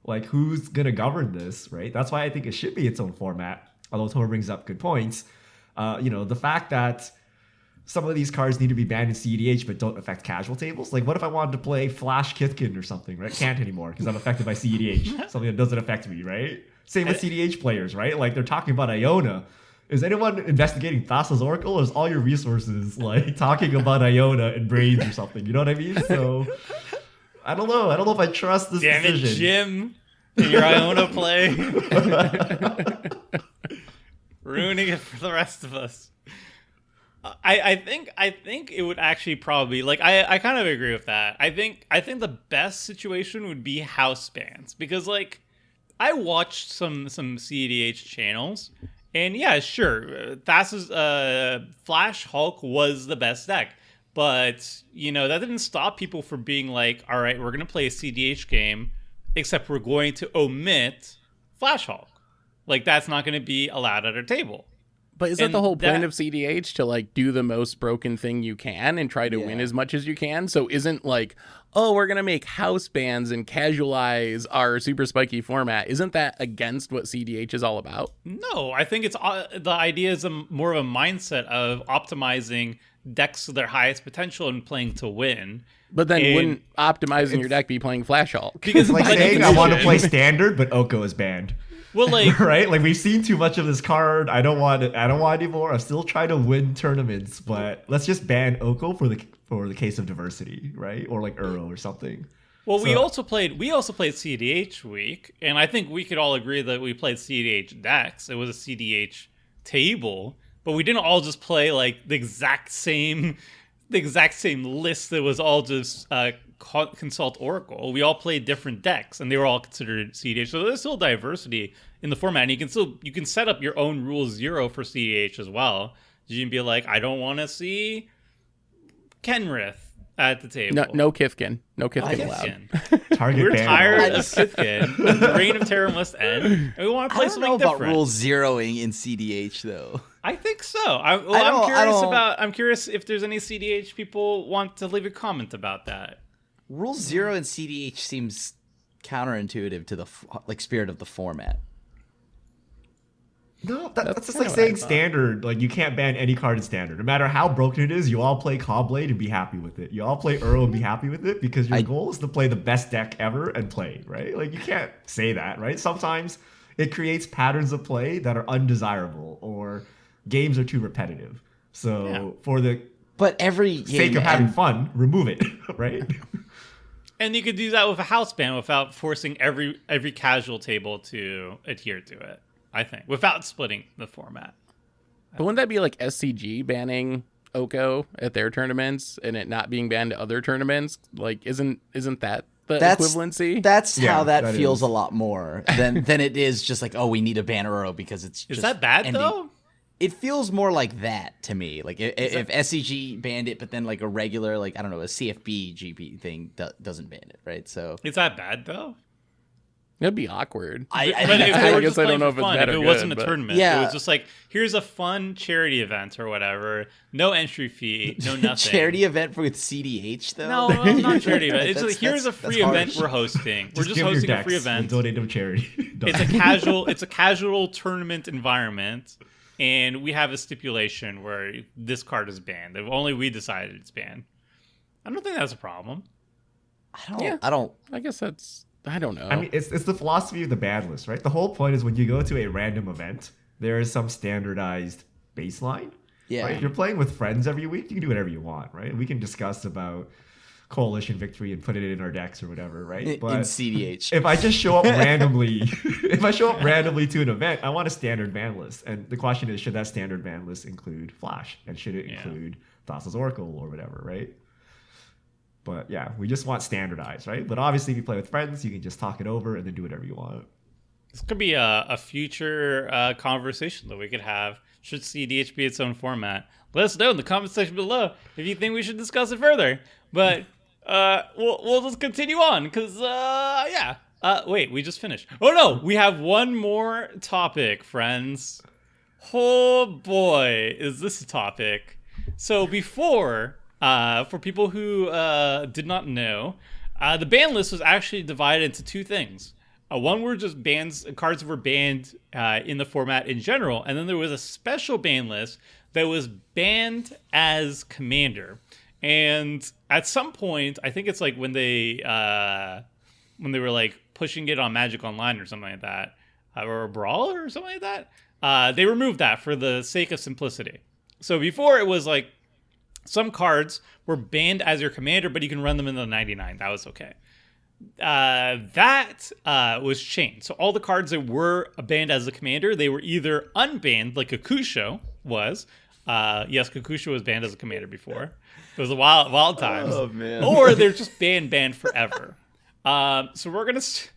like, who's gonna govern this, right? That's why I think it should be its own format. Although Tomer brings up good points. The fact that some of these cards need to be banned in CDH but don't affect casual tables. Like, what if I wanted to play Flash Kithkin or something, right? Can't anymore because I'm affected by CDH. Something that doesn't affect me, right? Same with CDH players, right? Like, they're talking about Iona. Is anyone investigating Thassa's Oracle, or is all your resources like talking about Iona and Braids or something? You know what I mean? So I don't know. I don't know if I trust this decision. Damn it, Jim. In your Iona play. Ruining it for the rest of us. I think it would actually probably like I kind of agree with that. I think the best situation would be house bans, because like I watched some CDH channels. And yeah, sure, Thassa's Flash Hulk was the best deck. But, that didn't stop people from being like, all right, we're going to play a CDH game, except we're going to omit Flash Hulk. Like, that's not going to be allowed at our table. But is that the whole point of CDH, to like do the most broken thing you can and try to win as much as you can? So isn't like, oh, we're going to make house bans and casualize our super spiky format. Isn't that against what CDH is all about? No, I think it's the idea is more of a mindset of optimizing decks to their highest potential and playing to win. But then wouldn't optimizing your deck be playing Flash Hulk? Because like saying I want to play standard, but Oko is banned. Well, like right, like we've seen too much of this card. I don't want it anymore. I'm still trying to win tournaments, but let's just ban Oko for the case of diversity, right? Or like Uro or something. Well, we also played CDH week, and I think we could all agree that we played CDH decks. It was a CDH table, but we didn't all just play like the exact same list that was all just consult Oracle. We all played different decks, and they were all considered CDH. So there's still diversity in the format, and you can set up your own rule 0 for CDH as well. You can be like, I don't want to see Kenrith at the table. No Kithkin. No Kithkin allowed. Target We're tired of Kithkin. The reign of terror must end, and we want to play something different. I don't know about rule 0ing in CDH though. I think so. I'm curious if there's any CDH people want to leave a comment about that. Rule 0 in CDH seems counterintuitive to the spirit of the format. No, that's just like saying standard. Like, you can't ban any card in standard. No matter how broken it is, you all play Cobblade and be happy with it. You all play Uro and be happy with it because your goal is to play the best deck ever and play, right? Like, you can't say that, right? Sometimes it creates patterns of play that are undesirable or games are too repetitive. So for the every sake of having fun, remove it, right? And you could do that with a house ban without forcing every casual table to adhere to it. I think, without splitting the format. But wouldn't that be like SCG banning Oko at their tournaments and it not being banned to other tournaments? Like, isn't that the equivalency? That's how that feels a lot more than it is just like, oh, we need a ban Uro because it's just Is that bad, though? It feels more like that to me. Like, if SCG banned it, but then like a regular, like, I don't know, a CFB GP thing doesn't ban it, right? So is that bad, though? It'd be awkward. I guess I don't know if it's bad or good. If it wasn't a tournament, it was just like, here's a fun charity event or whatever. No entry fee, no nothing. Charity event with CDH though? No, well, not charity event. It's like, here's a free event we're hosting. We're just hosting a free event. Donate to charity. It's a casual tournament environment, and we have a stipulation where this card is banned. If only we decided it's banned. I don't think that's a problem. I guess I don't know. I mean, it's the philosophy of the ban list, right? The whole point is when you go to a random event, there is some standardized baseline. Yeah. Right? If you're playing with friends every week, you can do whatever you want, right? We can discuss about coalition victory and put it in our decks or whatever, right? But in CDH. If I just show up randomly, to an event, I want a standard ban list. And the question is, should that standard ban list include Flash? And should it include Thassa's Oracle or whatever, right? But yeah, we just want standardized, right? But obviously, if you play with friends, you can just talk it over and then do whatever you want. This could be a future conversation that we could have. Should CDH be its own format? Let us know in the comment section below if you think we should discuss it further. But we'll just continue on because, wait, we just finished. Oh, no, we have one more topic, friends. Oh, boy, is this a topic. So before... for people who did not know, the ban list was actually divided into two things. One were just cards that were banned in the format in general, and then there was a special ban list that was banned as commander. And at some point, I think it's like when they were like pushing it on Magic Online or something like that, or a Brawl or something like that, they removed that for the sake of simplicity. So before it was like, some cards were banned as your commander, but you can run them in the 99. That was okay. That was changed. So all the cards that were banned as a commander, they were either unbanned, like Kakusho was. Yes, Kakusho was banned as a commander before. It was a wild times. Oh, man. Or they're just banned forever. So we're just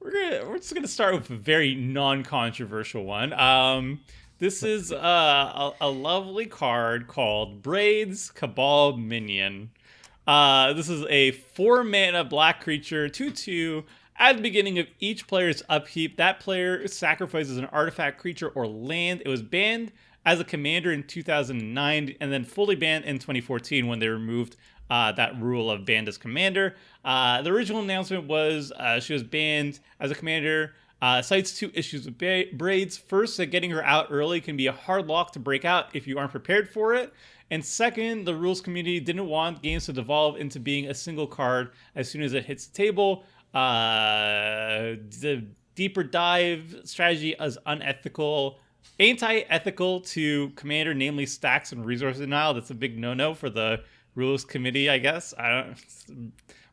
gonna start with a very non-controversial one. This is a lovely card called Braids Cabal Minion. This is a 4-mana black creature, 2/2. At the beginning of each player's upkeep, that player sacrifices an artifact, creature, or land. It was banned as a commander in 2009 and then fully banned in 2014 when they removed that rule of banned as commander. The original announcement was she was banned as a commander. Cites 2 issues with Braids. First, that getting her out early can be a hard lock to break out if you aren't prepared for it. And second, the rules community didn't want games to devolve into being a single card as soon as it hits the table. The deeper dive strategy is unethical, anti-ethical to commander, namely stacks and resource denial. That's a big no-no for the rules committee, I guess.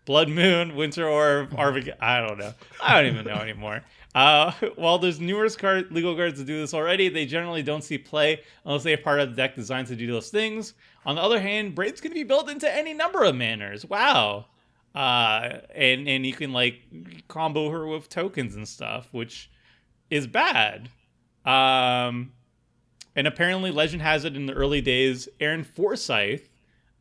Blood Moon, Winter Orb, I don't know. I don't even know anymore. While there's numerous legal cards to do this already, they generally don't see play unless they are part of the deck designed to do those things. On the other hand, Braids can be built into any number of manners. Wow. And you can like combo her with tokens and stuff, which is bad. And apparently legend has it in the early days, Aaron Forsyth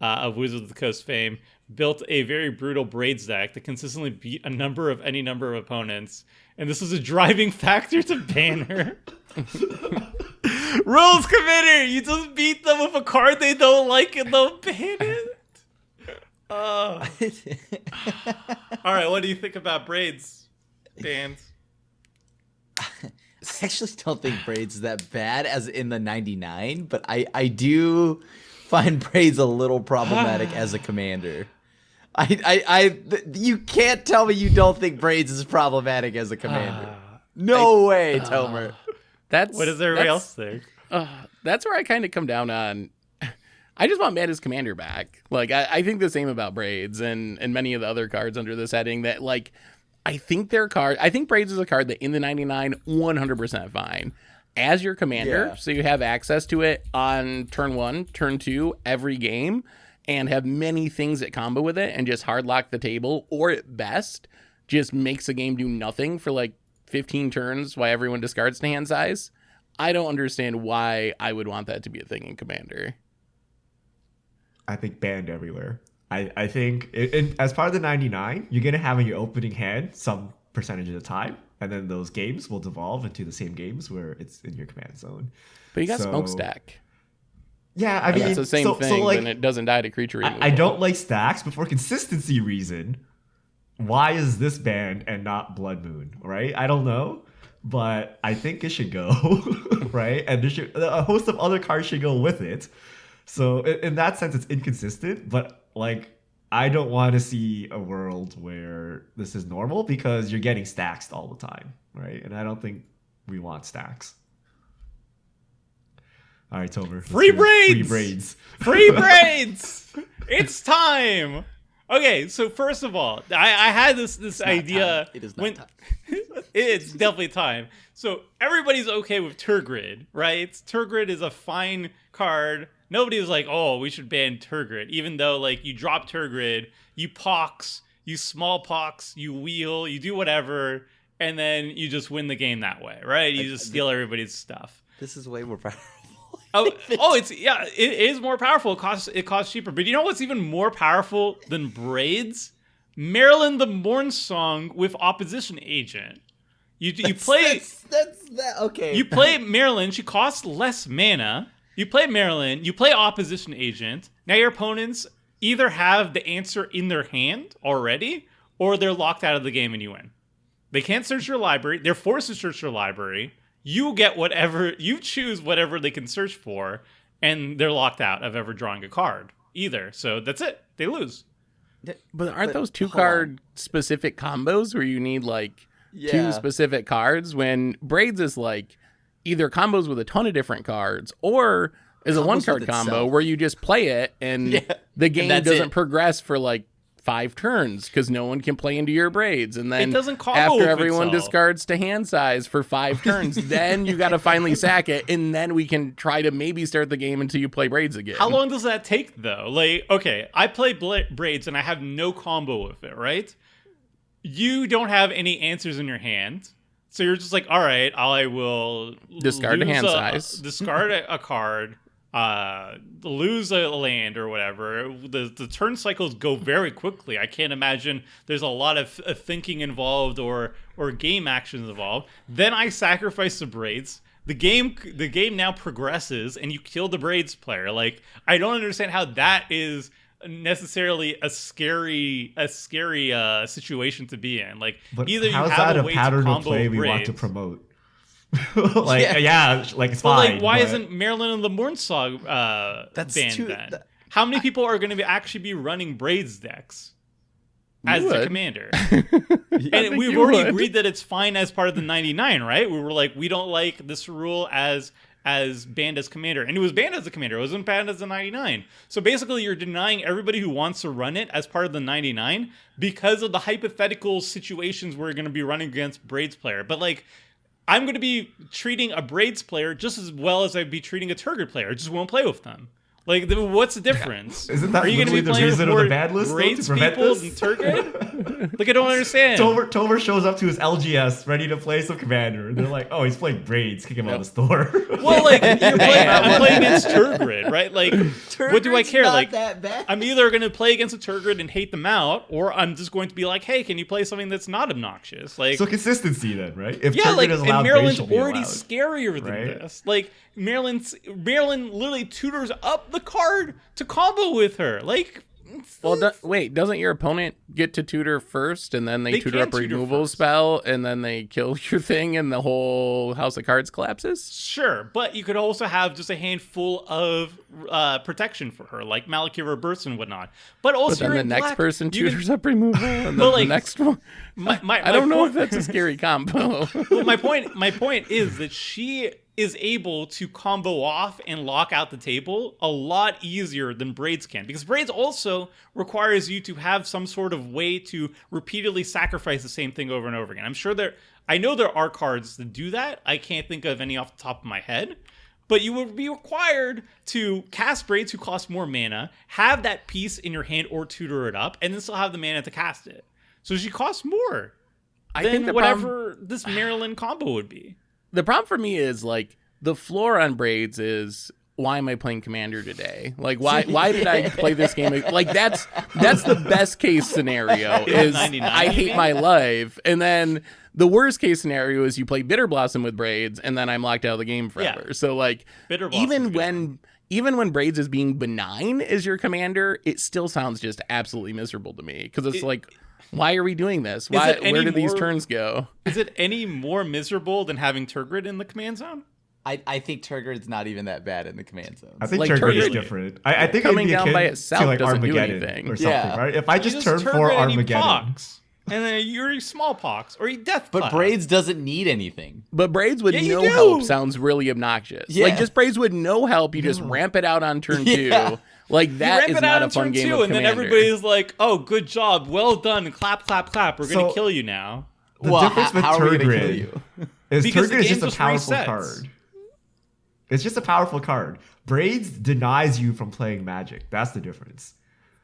of Wizards of the Coast fame built a very brutal Braids deck that consistently beat any number of opponents. And this was a driving factor to ban her. Rules committee, you just beat them with a card they don't like and they'll ban it. All right, what do you think about Braids? Dan. I actually don't think Braids is that bad as in the 99, but I do find Braids a little problematic as a commander. You can't tell me you don't think Braids is problematic as a commander. No way, Tomer. What does everybody else think? That's where I kind of come down on. I just want Mana's commander back. Like, I think the same about Braids and many of the other cards under this heading that, like, I think Braids is a card that in the 99, 100% fine. As your commander, so you have access to it on turn 1, turn 2, every game, and have many things that combo with it and just hard lock the table, or at best, just makes the game do nothing for like 15 turns while everyone discards to hand size. I don't understand why I would want that to be a thing in Commander. I think banned everywhere. I think as part of the 99, you're going to have in your opening hand some percentage of the time, and then those games will devolve into the same games where it's in your command zone. But you got Smokestack. Yeah, I mean, it's the same thing, like, and it doesn't die to creature removal. I don't like stacks, but for consistency reason, why is this banned and not Blood Moon, right? I don't know, but I think it should go, right? And a host of other cards should go with it. So in that sense, it's inconsistent, but like, I don't want to see a world where this is normal because you're getting stacks all the time, right? And I don't think we want stacks. All right, Tomer. FreeBraids! FreeBraids! It's time! Okay, so first of all, I had this idea. It is not time. It's definitely time. So everybody's okay with Turgid, right? Turgid is a fine card. Nobody was like, oh, we should ban Turgid. Even though, like, you drop Turgid, you pox, you smallpox, you wheel, you do whatever, and then you just win the game that way, right? You just steal everybody's stuff. This is way more powerful. It is more powerful. It costs cheaper. But you know what's even more powerful than Braids? Marilyn the Mornsong with Opposition Agent. You play okay. You play Marilyn. She costs less mana. You play Marilyn. You play Opposition Agent. Now your opponents either have the answer in their hand already, or they're locked out of the game and you win. They can't search your library. They're forced to search your library. You get whatever, you choose whatever they can search for, and they're locked out of ever drawing a card either. So that's it. They lose. But aren't those two card specific combos where you need like two specific cards, when Braids is like either combos with a ton of different cards or is a one card combo where you just play it and the game doesn't progress for like 5 turns because no one can play into your Braids, and then it doesn't combo after everyone discards to hand size for 5 turns, then you got to finally sack it, and then we can try to maybe start the game until you play Braids again. How long does that take though? Like, okay, I play Braids and I have no combo with it, right? You don't have any answers in your hand, so you're just like, all right, I will discard to hand size, discard a card. Lose a land or whatever. The turn cycles go very quickly. I can't imagine there's a lot of thinking involved or game actions involved. Then I sacrifice the Braids. The game now progresses and you kill the Braids player. Like, I don't understand how that is necessarily a scary situation to be in. Like, but either you have a way pattern to combo of play we Braids, want to promote. Like it's fine. Like, why isn't Marilyn and the Mornsong banned then? How many people are going to actually be running Braids decks as the commander? And we've already agreed that it's fine as part of the 99, right? We were like, we don't like this rule as banned as commander, and it was banned as a commander. It wasn't banned as a 99. So basically, you're denying everybody who wants to run it as part of the 99 because of the hypothetical situations we're going to be running against Braids player. But like, I'm going to be treating a Braids player just as well as I'd be treating a Turgid player. I just won't play with them. Like, what's the difference? Isn't that literally the reason of the ban list, Braids to prevent people this? and Turgid? Like, I don't understand. Tomer shows up to his LGS ready to play some commander, and they're like, "Oh, he's playing Braids. Kick him out of the store." Well, like, I'm playing against Turgid, right? Like, what do I care? Like, that bad. I'm either going to play against a Turgid and hate them out, or I'm just going to be like, "Hey, can you play something that's not obnoxious?" Like, so consistency then, right? If yeah, Turgid like, is allowed, and Maryland's Braids should be already allowed, scarier than right? this. Like, Maryland literally tutors up the card to combo with her. Like, Well, wait, doesn't your opponent get to tutor first, and then they tutor up a removal spell, and then they kill your thing, and the whole house of cards collapses? Sure, but you could also have just a handful of protection for her, like Malakir Burst and whatnot. But also, then the next person tutors up removal, and then the next one. I don't know if that's a scary combo. Well, my point is that she is able to combo off and lock out the table a lot easier than Braids can, because Braids also requires you to have some sort of way to repeatedly sacrifice the same thing over and over again. I know there are cards that do that. I can't think of any off the top of my head, but you would be required to cast Braids, who cost more mana, have that piece in your hand or tutor it up, and then still have the mana to cast it. So she costs more than whatever this Maryland combo would be. The problem for me is, like, the floor on Braids is, why am I playing Commander today? Like, why did I play this game? Like, that's the best case scenario is I hate my life. And then the worst case scenario is you play Bitter Blossom with Braids, and then I'm locked out of the game forever. Yeah. So, like, even when Braids is being benign as your commander, it still sounds just absolutely miserable to me. Because it's like, why are we doing this? Where did these turns go? Is it any more miserable than having Turgid in the command zone? I think Turgid's not even that bad in the command zone. I think Turgid is different. I think coming down by itself to, like, doesn't do anything. Or something, right? If I just turn 4 Armageddon. And then you're smallpox or you death. But Braids doesn't need anything. But Braids with no help sounds really obnoxious. Yeah. Like, just Braids with no help, you just ramp it out on turn 2. Like, that is not a fun game of Commander. And then everybody's like, oh, good job, well done, clap, clap, clap, we're going to kill you now. The difference with Turgid is Turgid is just a powerful card. It's just a powerful card. Braids denies you from playing Magic. That's the difference.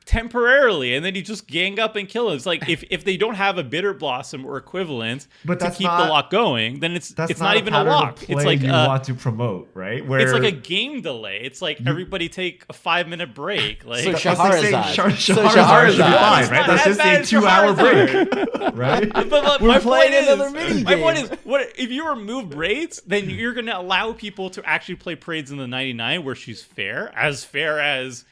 Temporarily, and then you just gang up and kill it. It's like if they don't have a Bitter Blossom or equivalent to keep the lock going, then it's not even a lock. It's like you want to promote, right? Where it's like a game delay. It's like everybody take a 5-minute break. Like, so Shahrazad should be fine, right? That's just a 2-hour break, right? But my point is, what if you remove Braids, then you're going to allow people to actually play Braids in the 99, where she's fair as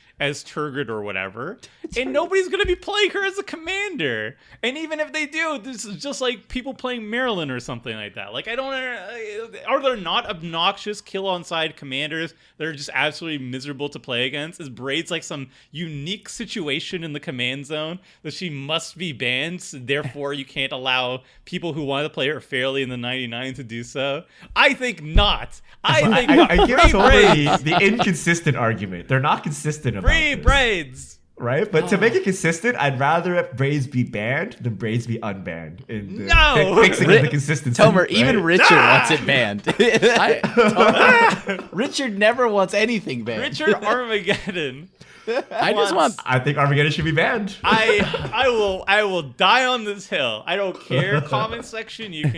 Turgid or whatever, and nobody's going to be playing her as a commander. And even if they do, this is just like people playing Maryland or something like that. Like, are there not obnoxious kill-on-side commanders that are just absolutely miserable to play against? Is Braids like some unique situation in the command zone that she must be banned, so therefore you can't allow people who want to play her fairly in the 99 to do so? I think not. I give totally the inconsistent argument. They're not consistent about FreeBraids. Right? But to make it consistent, I'd rather Braids be banned than Braids be unbanned. Fixing the consistency. Tomer, right? Even Richard wants it banned. Richard never wants anything banned. Richard Armageddon. I think Armageddon should be banned. I will die on this hill. I don't care. Comment section, you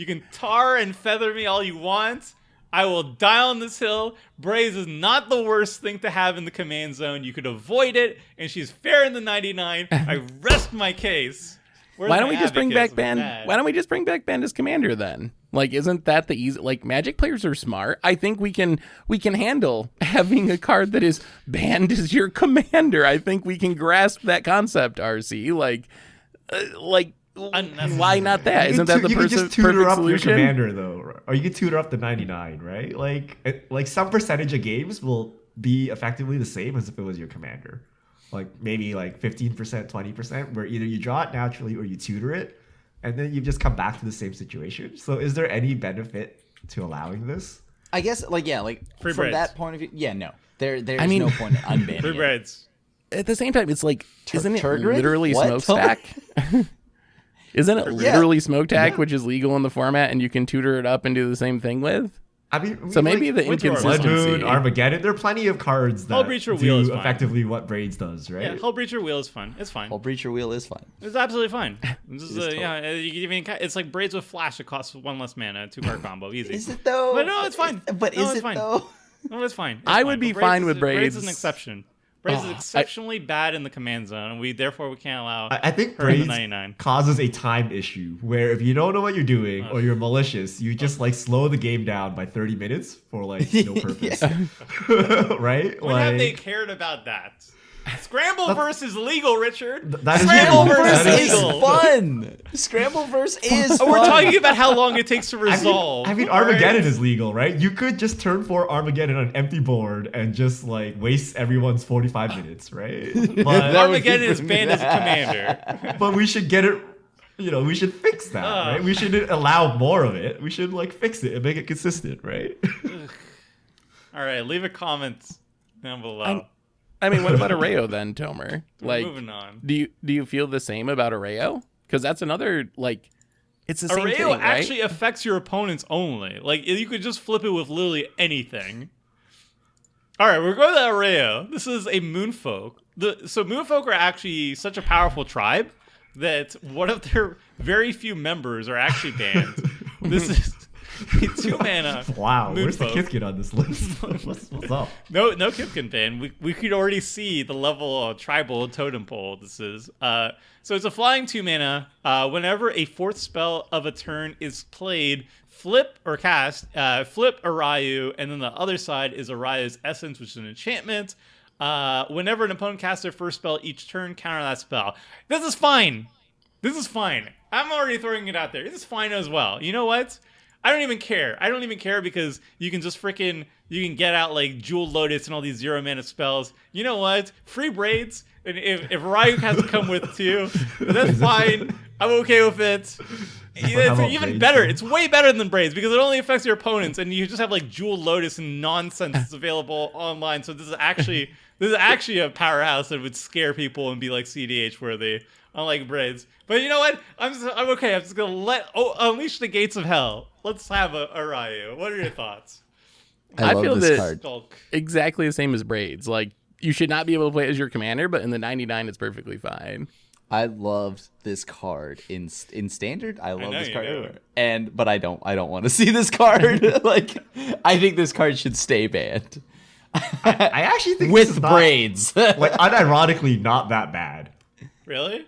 can tar and feather me all you want. I will die on this hill. Braids is not the worst thing to have in the command zone. You could avoid it, and she's fair in the 99. I rest my case. Why don't we just bring back Band? Why don't we just bring back Band as commander then? Like, isn't that the easy? Like, Magic players are smart. I think we can handle having a card that is banned as your commander. I think we can grasp that concept, RC. Like. Why not that? Isn't that the perfect solution? You can just tutor up your commander, though, or you can tutor up the 99, right? Like some percentage of games will be effectively the same as if it was your commander. Like maybe like 15%, 20%, where either you draw it naturally or you tutor it, and then you just come back to the same situation. So is there any benefit to allowing this? I guess, from FreeBraids. that point of view, yeah, no. There's no point in unbanning FreeBraids. At the same time, it's like, isn't it literally Smokestack? Isn't it literally Smokestack, which is legal in the format, and you can tutor it up and do the same thing with? I mean, so maybe the inconsistency. Blood Moon, Armageddon, there are plenty of cards that do effectively what Braids does, right? Yeah, Hullbreacher Wheel is fun. It's fine. Hullbreacher Wheel is fine. It's absolutely fine. It's like Braids with Flash. It costs 1 less mana, 2-card combo, easy. Is it though? But no, it's fine. But is it though? No, it's fine. I would be fine with Braids. Braids is an exception. Braids is exceptionally bad in the command zone, and we can't allow. I think Braids causes a time issue where if you don't know what you're doing or you're malicious, you just slow the game down by 30 minutes for no purpose, right? When have they cared about that? Scrambleverse is legal, Richard. Scrambleverse is legal. fun. Scrambleverse is fun. We're talking about how long it takes to resolve. I mean Armageddon is legal, right? You could just turn 4 Armageddon on an empty board and just like waste everyone's 45 minutes, right? But Armageddon is banned as a commander. But we should get it. We should fix that, right? We shouldn't allow more of it. We should like fix it and make it consistent, right? All right, leave a comment down below. I mean, what about Erayo then, Tomer? Like, moving on. Do you feel the same about Erayo? Because that's another like, it's the same Erayo thing, right? actually affects your opponents only. Like you could just flip it with literally anything. All right, we're going to Erayo. This is a Moonfolk. So Moonfolk are actually such a powerful tribe that one of their very few members are actually banned. This is a 2-mana. Wow, where's the Moonfolk. Kithkin on this list? what's up? No Kipkin ban. We could already see the level of tribal totem pole this is. So it's a flying 2-mana. Whenever a 4th spell of a turn is played, flip or cast, flip Erayo, and then the other side is Erayo's Essence, which is an enchantment. Whenever an opponent casts their first spell each turn, counter that spell. This is fine. I'm already throwing it out there. This is fine as well. You know what? I don't even care because you can just you can get out like Jewel Lotus and all these 0-mana spells. You know what? FreeBraids. And if Erayo has to come with too, that's fine. I'm okay with it. It's even better. It's way better than Braids because it only affects your opponents, and you just have like Jewel Lotus and nonsense that's available online. So this is actually a powerhouse that would scare people and be like CDH worthy, unlike Braids. But you know what? I'm okay. I'm just gonna unleash the gates of hell. Let's have a Erayo. What are your thoughts? I feel love this that card. exactly the same as Braids. Like, you should not be able to play it as your commander, but in the 99, it's perfectly fine. I loved this card in standard. I love this card do. everywhere. But I don't want to see this card. Like, I think this card should stay banned. I actually think with this is not, Braids. like unironically not that bad. Really?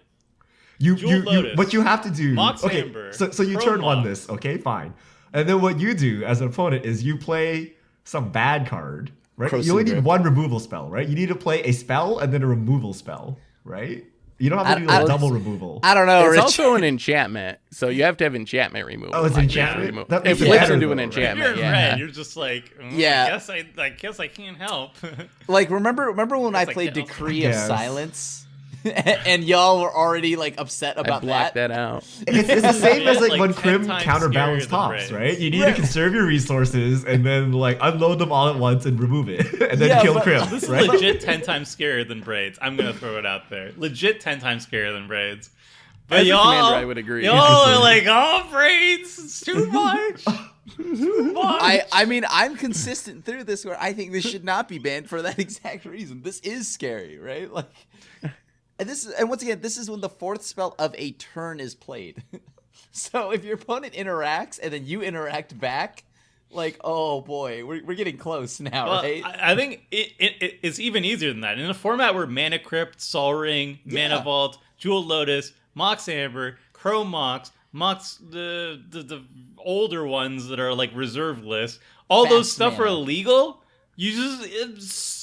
You Lotus. what you have to do. Mox okay, Amber, so you Pro turn on Mox. this, okay, fine. And then what you do as an opponent is you play some bad card, right? Crossing You only need grip. one removal spell, right? You need to play a spell and then a removal spell, right? You don't have to do like double removal. I don't know, It's Rich. also an enchantment, so you have to have enchantment removal. Oh, it's Like, enchantment? removal. That It makes it flips better into though, an right? If you're enchantment. in Yeah. red, you're just like, Yeah. I guess I can't help. Like, remember when I like, played yeah, Decree of yes. Silence? And y'all were already like upset I about blocked that out. It's the same as like Like when 10 Crim times counterbalance scarier than tops, Braids. right? You need to conserve your resources and then like unload them all at once and remove it, and then Yeah, kill but- Crim, This is right? legit 10 times scarier than Braids. I'm gonna throw it out there. Legit 10 times scarier than Braids. But As a y'all, commander, I would agree. y'all are like, oh, Braids, it's too much. Too much. I mean, I'm consistent through this where I think this should not be banned for that exact reason. This is scary, right? Like, and once again, this is when the 4th spell of a turn is played. So if your opponent interacts and then you interact back, like, oh boy, we're getting close now, Well, right? I think it's even easier than that. In a format where Mana Crypt, Sol Ring, Mana Vault, Jewel Lotus, Mox Amber, Crow Mox, the older ones that are like reserve list, all those Fast stuff are mana. illegal. It's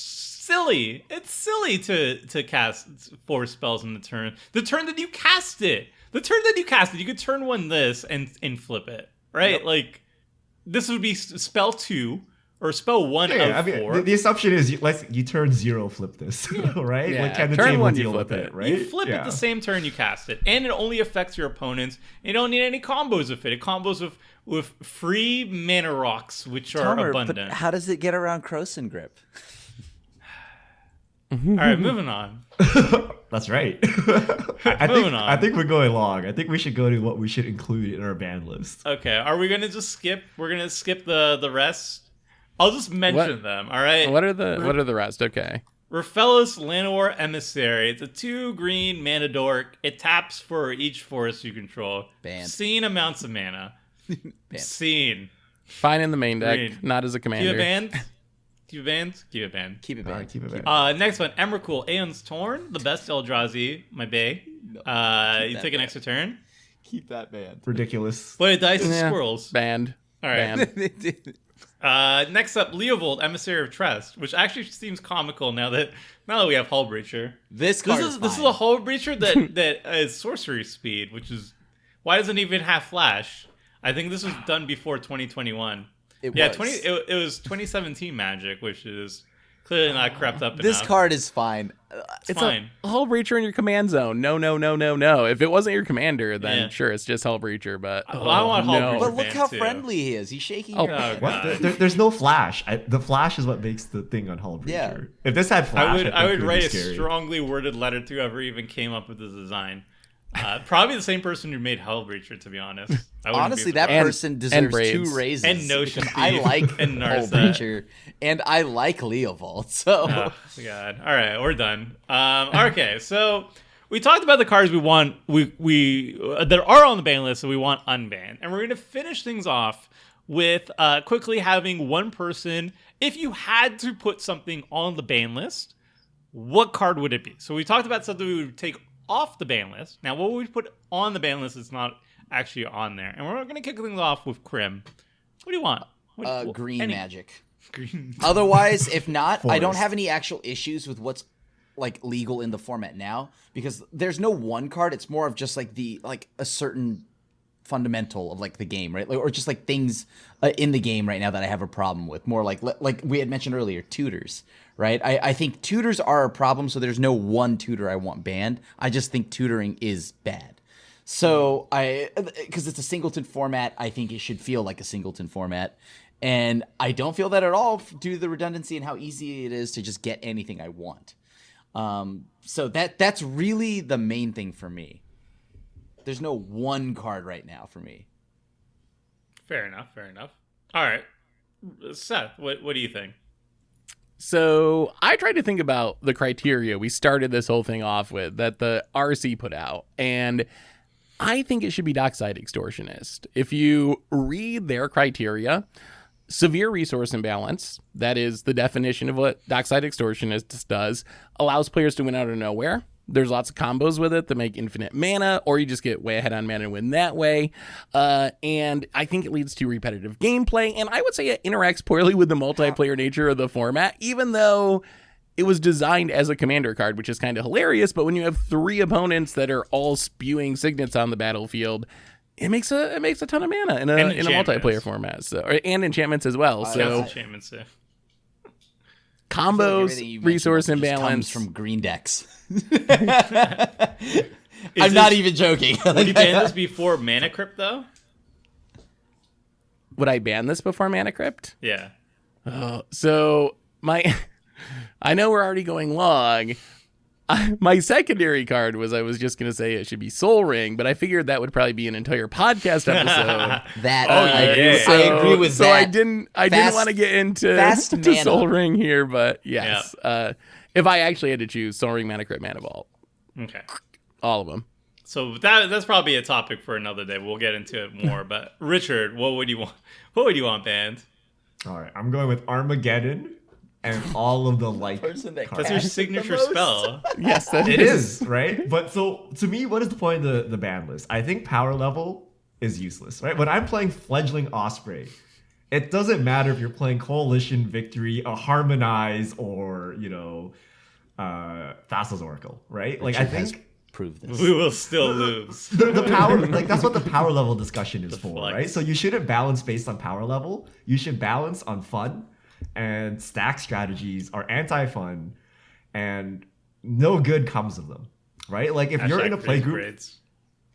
silly. It's silly to cast 4 spells in the turn. The turn that you cast it. You could turn one this and flip it, right? Yep. Like, this would be spell 2 or spell 1 Yeah, of I mean, 4. the assumption is you turn 0, flip this, right? Yeah, Like, can the turn table 1, you deal with flip it, it. right? You flip it the same turn you cast it, and it only affects your opponents. You don't need any combos with it. It combos with free mana rocks, which are Tomer, abundant. but how does it get around Croson Grip? All right, moving on. That's right. Moving on. I think we're going long. I think we should go to what we should include in our ban list. Okay, are we gonna just skip? We're gonna skip the rest. I'll just mention them. All right. What are the rest? Okay. Rafellos Llanowar Emissary. It's a 2-green mana dork. It taps for each forest you control. Banned. Obscene amounts of mana. Obscene. Fine in the main deck, Green. not as a commander. Keep it banned. Keep it banned. Keep it banned. Keep it All banned. right, keep it back. Next one, Emrakul, Aeon's Torn, the best Eldrazi, my bae. You that take an banned. extra turn. Keep that banned. Ridiculous. Play dice and Yeah. squirrels. Banned. All right. Banned. Next up, Leovold, Emissary of Trust, which actually seems comical now that we have Hull Breacher. This is a Hull Breacher that is sorcery speed, which is why doesn't it even have flash? I think this was done before 2021. It was 2017 Magic, which is clearly not crept up enough. This card is fine. It's fine. A Hull Breacher in your command zone. No. If it wasn't your commander, then sure, it's just Hull Breacher. But I want Hull Breacher. But look how friendly he is. He's shaking. There's no flash. The flash is what makes the thing on Hull Breacher. Yeah. If this had flash, I would write a strongly worded letter to whoever even came up with this design. Probably the same person who made Hull Breacher, to be honest. Honestly, that person deserves 2 raises. And Notion Thief. I like and Hull Breacher, and I like Leovold. So, oh God. All right, we're done. Okay, so we talked about the cards we want. We that are on the ban list that we want unbanned, and we're gonna finish things off with quickly having one person. If you had to put something on the ban list, what card would it be? So we talked about something we would take off the ban list. Now, what would we put on the ban list is not actually on there. And we're going to kick things off with Krim. What do you want? Green magic. Green. Otherwise, if not, I don't have any actual issues with what's like legal in the format now, because there's no one card. It's more of just like a certain fundamental of like the game, right? Or just like things in the game right now that I have a problem with. More like we had mentioned earlier, tutors. Right, I think tutors are a problem, so there's no one tutor I want banned. I just think tutoring is bad. So because it's a singleton format, I think it should feel like a singleton format, and I don't feel that at all due to the redundancy and how easy it is to just get anything I want. So that's really the main thing for me. There's no one card right now for me. Fair enough. All right, Seth, what do you think? So I tried to think about the criteria we started this whole thing off with that the RC put out, and I think it should be Dockside Extortionist. If you read their criteria, severe resource imbalance, that is the definition of what Dockside Extortionist does, allows players to win out of nowhere. There's lots of combos with it that make infinite mana, or you just get way ahead on mana and win that way. And I think it leads to repetitive gameplay, and I would say it interacts poorly with the multiplayer nature of the format, even though it was designed as a commander card, which is kind of hilarious. But when you have 3 opponents that are all spewing signets on the battlefield, it makes a ton of mana in a multiplayer format. So, and enchantments as well. So enchantments, yeah. Combos, resource imbalance comes from green decks. I'm not even joking. Would you ban this before Mana Crypt, though? Would I ban this before Mana Crypt? Yeah. So I know we're already going long. My secondary card was I was just going to say it should be Soul Ring, but I figured that would probably be an entire podcast episode. I agree with that. So I didn't want to get into Soul Ring here, but yes. Yeah. If I actually had to choose Soul Ring, Mana Crypt, Mana Vault. Okay. All of them. So that's probably a topic for another day. We'll get into it more. But Richard, what would you want? What would you want banned? All right, I'm going with Armageddon. And all of the that's your signature spell. Yes, it is, right? But so to me, what is the point of the ban list? I think power level is useless, right? When I'm playing Fledgling Osprey, it doesn't matter if you're playing Coalition, Victory, a Harmonize, or Thassa's Oracle, right? Like I think prove this. We will still lose. The power, like that's what the power level discussion is for, right? So you shouldn't balance based on power level. You should balance on fun. And stack strategies are anti-fun, and no good comes of them, right? Like if you're in a play group,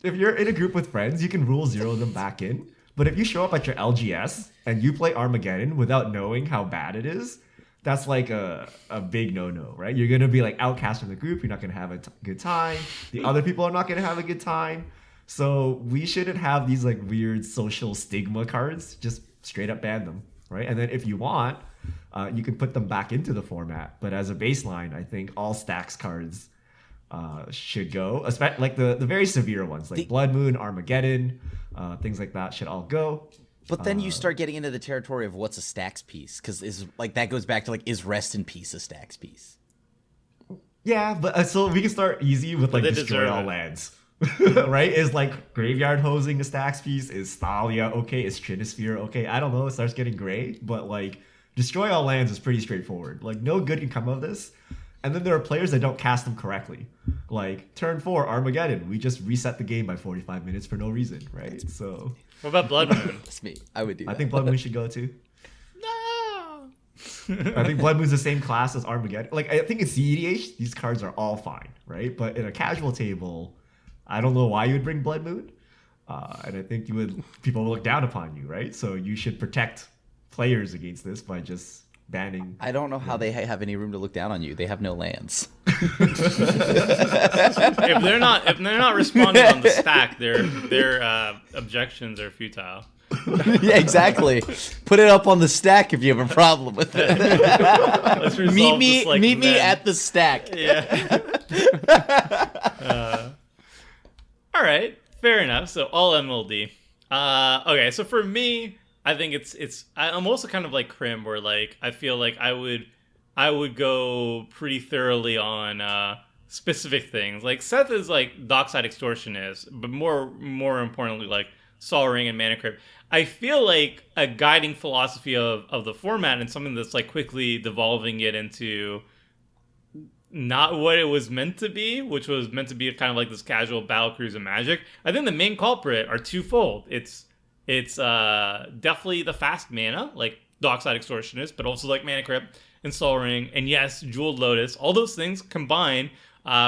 if you're in a group with friends, you can rule 0 them back in. But if you show up at your LGS and you play Armageddon without knowing how bad it is, that's like a big no-no, right? You're gonna be like outcast from the group. You're not gonna have a good time. The other people are not gonna have a good time. So we shouldn't have these like weird social stigma cards. Just straight up ban them, right? And then if you want, you can put them back into the format. But as a baseline, I think all stacks cards should go. Especially like the very severe ones, like Blood Moon, Armageddon, things like that should all go. But then you start getting into the territory of what's a stacks piece, because that goes back to like, is Rest in Peace a stacks piece? Yeah, but so we can start easy with like destroy all lands. right? Is like Graveyard Hosing a stacks piece? Is Thalia okay? Is Trinisphere okay? I don't know. It starts getting gray, but like destroy all lands is pretty straightforward. Like no good can come of this. And then there are players that don't cast them correctly. Like turn 4 Armageddon, we just reset the game by 45 minutes for no reason, right? So what about Blood Moon? That's me. I would do that. I think Blood Moon should go too. No. I think Blood Moon's the same class as Armageddon. Like I think in CEDH, these cards are all fine, right? But in a casual table, I don't know why you would bring Blood Moon. And I think people will look down upon you, right? So you should protect players against this by just banning. I don't know how they have any room to look down on you. They have no lands. If they're not responding on the stack, their objections are futile. Yeah, exactly. Put it up on the stack if you have a problem with it. Let's resolve meet this like me men. at the stack. Yeah. All right, fair enough. So all MLD. Okay, so for me, I think I'm also kind of like Krim, where like I feel like I would go pretty thoroughly on specific things. Like Seth is like Dockside Extortionist, but more importantly, like Sol Ring and Mana Crypt. I feel like a guiding philosophy of the format and something that's like quickly devolving it into not what it was meant to be, which was meant to be kind of like this casual battlecruiser of Magic. I think the main culprit are twofold. It's definitely the fast mana, like Dockside Extortionist, but also like Mana Crypt and Sol Ring, and yes, Jeweled Lotus. All those things combined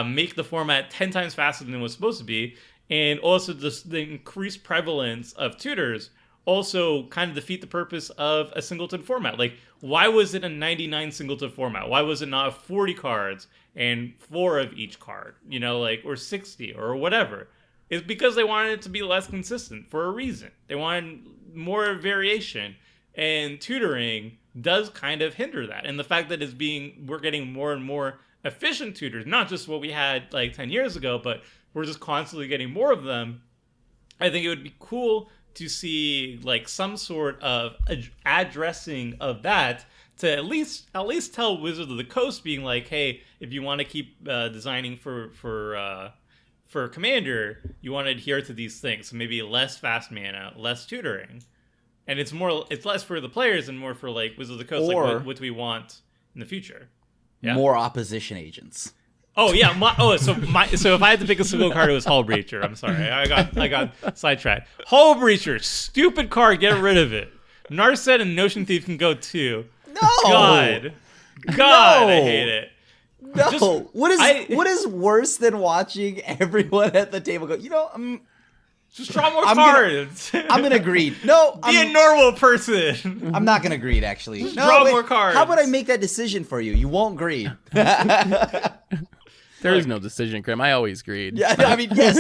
make the format 10 times faster than it was supposed to be, and also the increased prevalence of tutors also kind of defeat the purpose of a singleton format. Like, why was it a 99 singleton format? Why was it not 40 cards and 4 of each card, or 60 or whatever? It's because they wanted it to be less consistent for a reason. They wanted more variation, and tutoring does kind of hinder that. And the fact that we're getting more and more efficient tutors, not just what we had like 10 years ago, but we're just constantly getting more of them. I think it would be cool to see like some sort of addressing of that, to at least tell Wizards of the Coast, being like, hey, if you want to keep designing for Commander, you want to adhere to these things. So maybe less fast mana, less tutoring, and it's less for the players and more for like Wizards of the Coast, or like what we want in the future. Yeah? More opposition agents. Oh yeah. So if I had to pick a single card, it was Hull Breacher. I'm sorry, I got sidetracked. Hull Breacher, stupid card. Get rid of it. Narset and Notion Thief can go too. No. God, No. I hate it. No. What is worse than watching everyone at the table go, just draw more cards. I'm gonna greed. No, Be a normal person. I'm not gonna greed, actually. Just draw more cards. How about I make that decision for you? You won't greed. There is no decision, Krim. I always greed. Yeah, I mean, yes.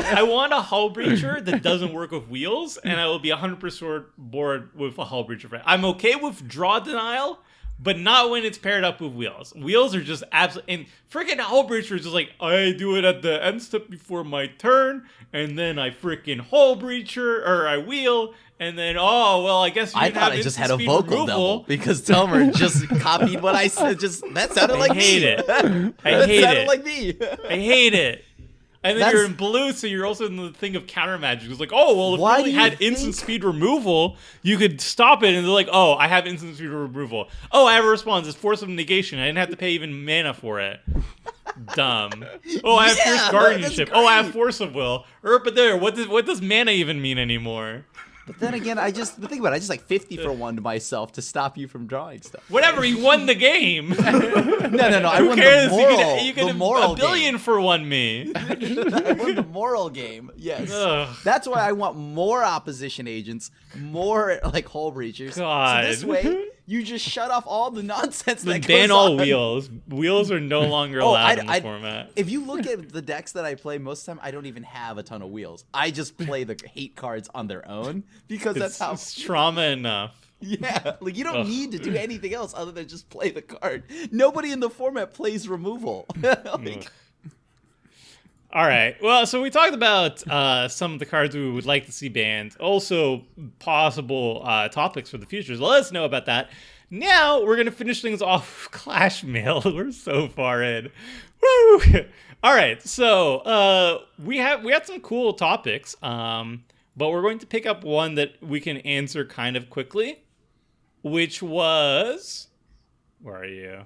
I want a Hull Breacher that doesn't work with wheels, and I will be 100% bored with a Hull Breacher. I'm okay with draw denial, but not when it's paired up with wheels. Wheels are just absolutely... And freaking Hull Breacher is just like, I do it at the end step before my turn, and then I freaking Hull Breacher, or I wheel, and then, I guess you didn't have I just had instant a speed vocal removal. double because Telmer just copied what I said. That sounded like me. I hate it. That sounded like me. I hate it. And then you're in blue, so you're also in the thing of counter magic. It's like, if you only had instant speed removal, you could stop it. And they're like, I have instant speed removal. I have a response. It's Force of Negation. I didn't have to pay even mana for it. Dumb. I have Fierce Guardianship. I have Force of Will. But there, what does mana even mean anymore? But then again, think about it. I just like 50 for one to myself to stop you from drawing stuff. Whatever, he won the game. No. I won the moral. You could the moral a billion game. for one me. I won the moral game. Yes. Ugh. That's why I want more opposition agents, more like Hull Breachers. God. So this way, you just shut off all the nonsense that goes ban all on. wheels. Wheels are no longer allowed in the format. If you look at the decks that I play, most of the time I don't even have a ton of wheels. I just play the hate cards on their own because that's how it's trauma enough. Yeah, like you don't need to do anything else other than just play the card. Nobody in the format plays removal. All right. Well, so we talked about some of the cards we would like to see banned. Also, possible topics for the future. So let us know about that. now we're gonna finish things off with Clashmail. We're so far in. Woo! All right, so we had some cool topics, but we're going to pick up one that we can answer kind of quickly, which was, where are you?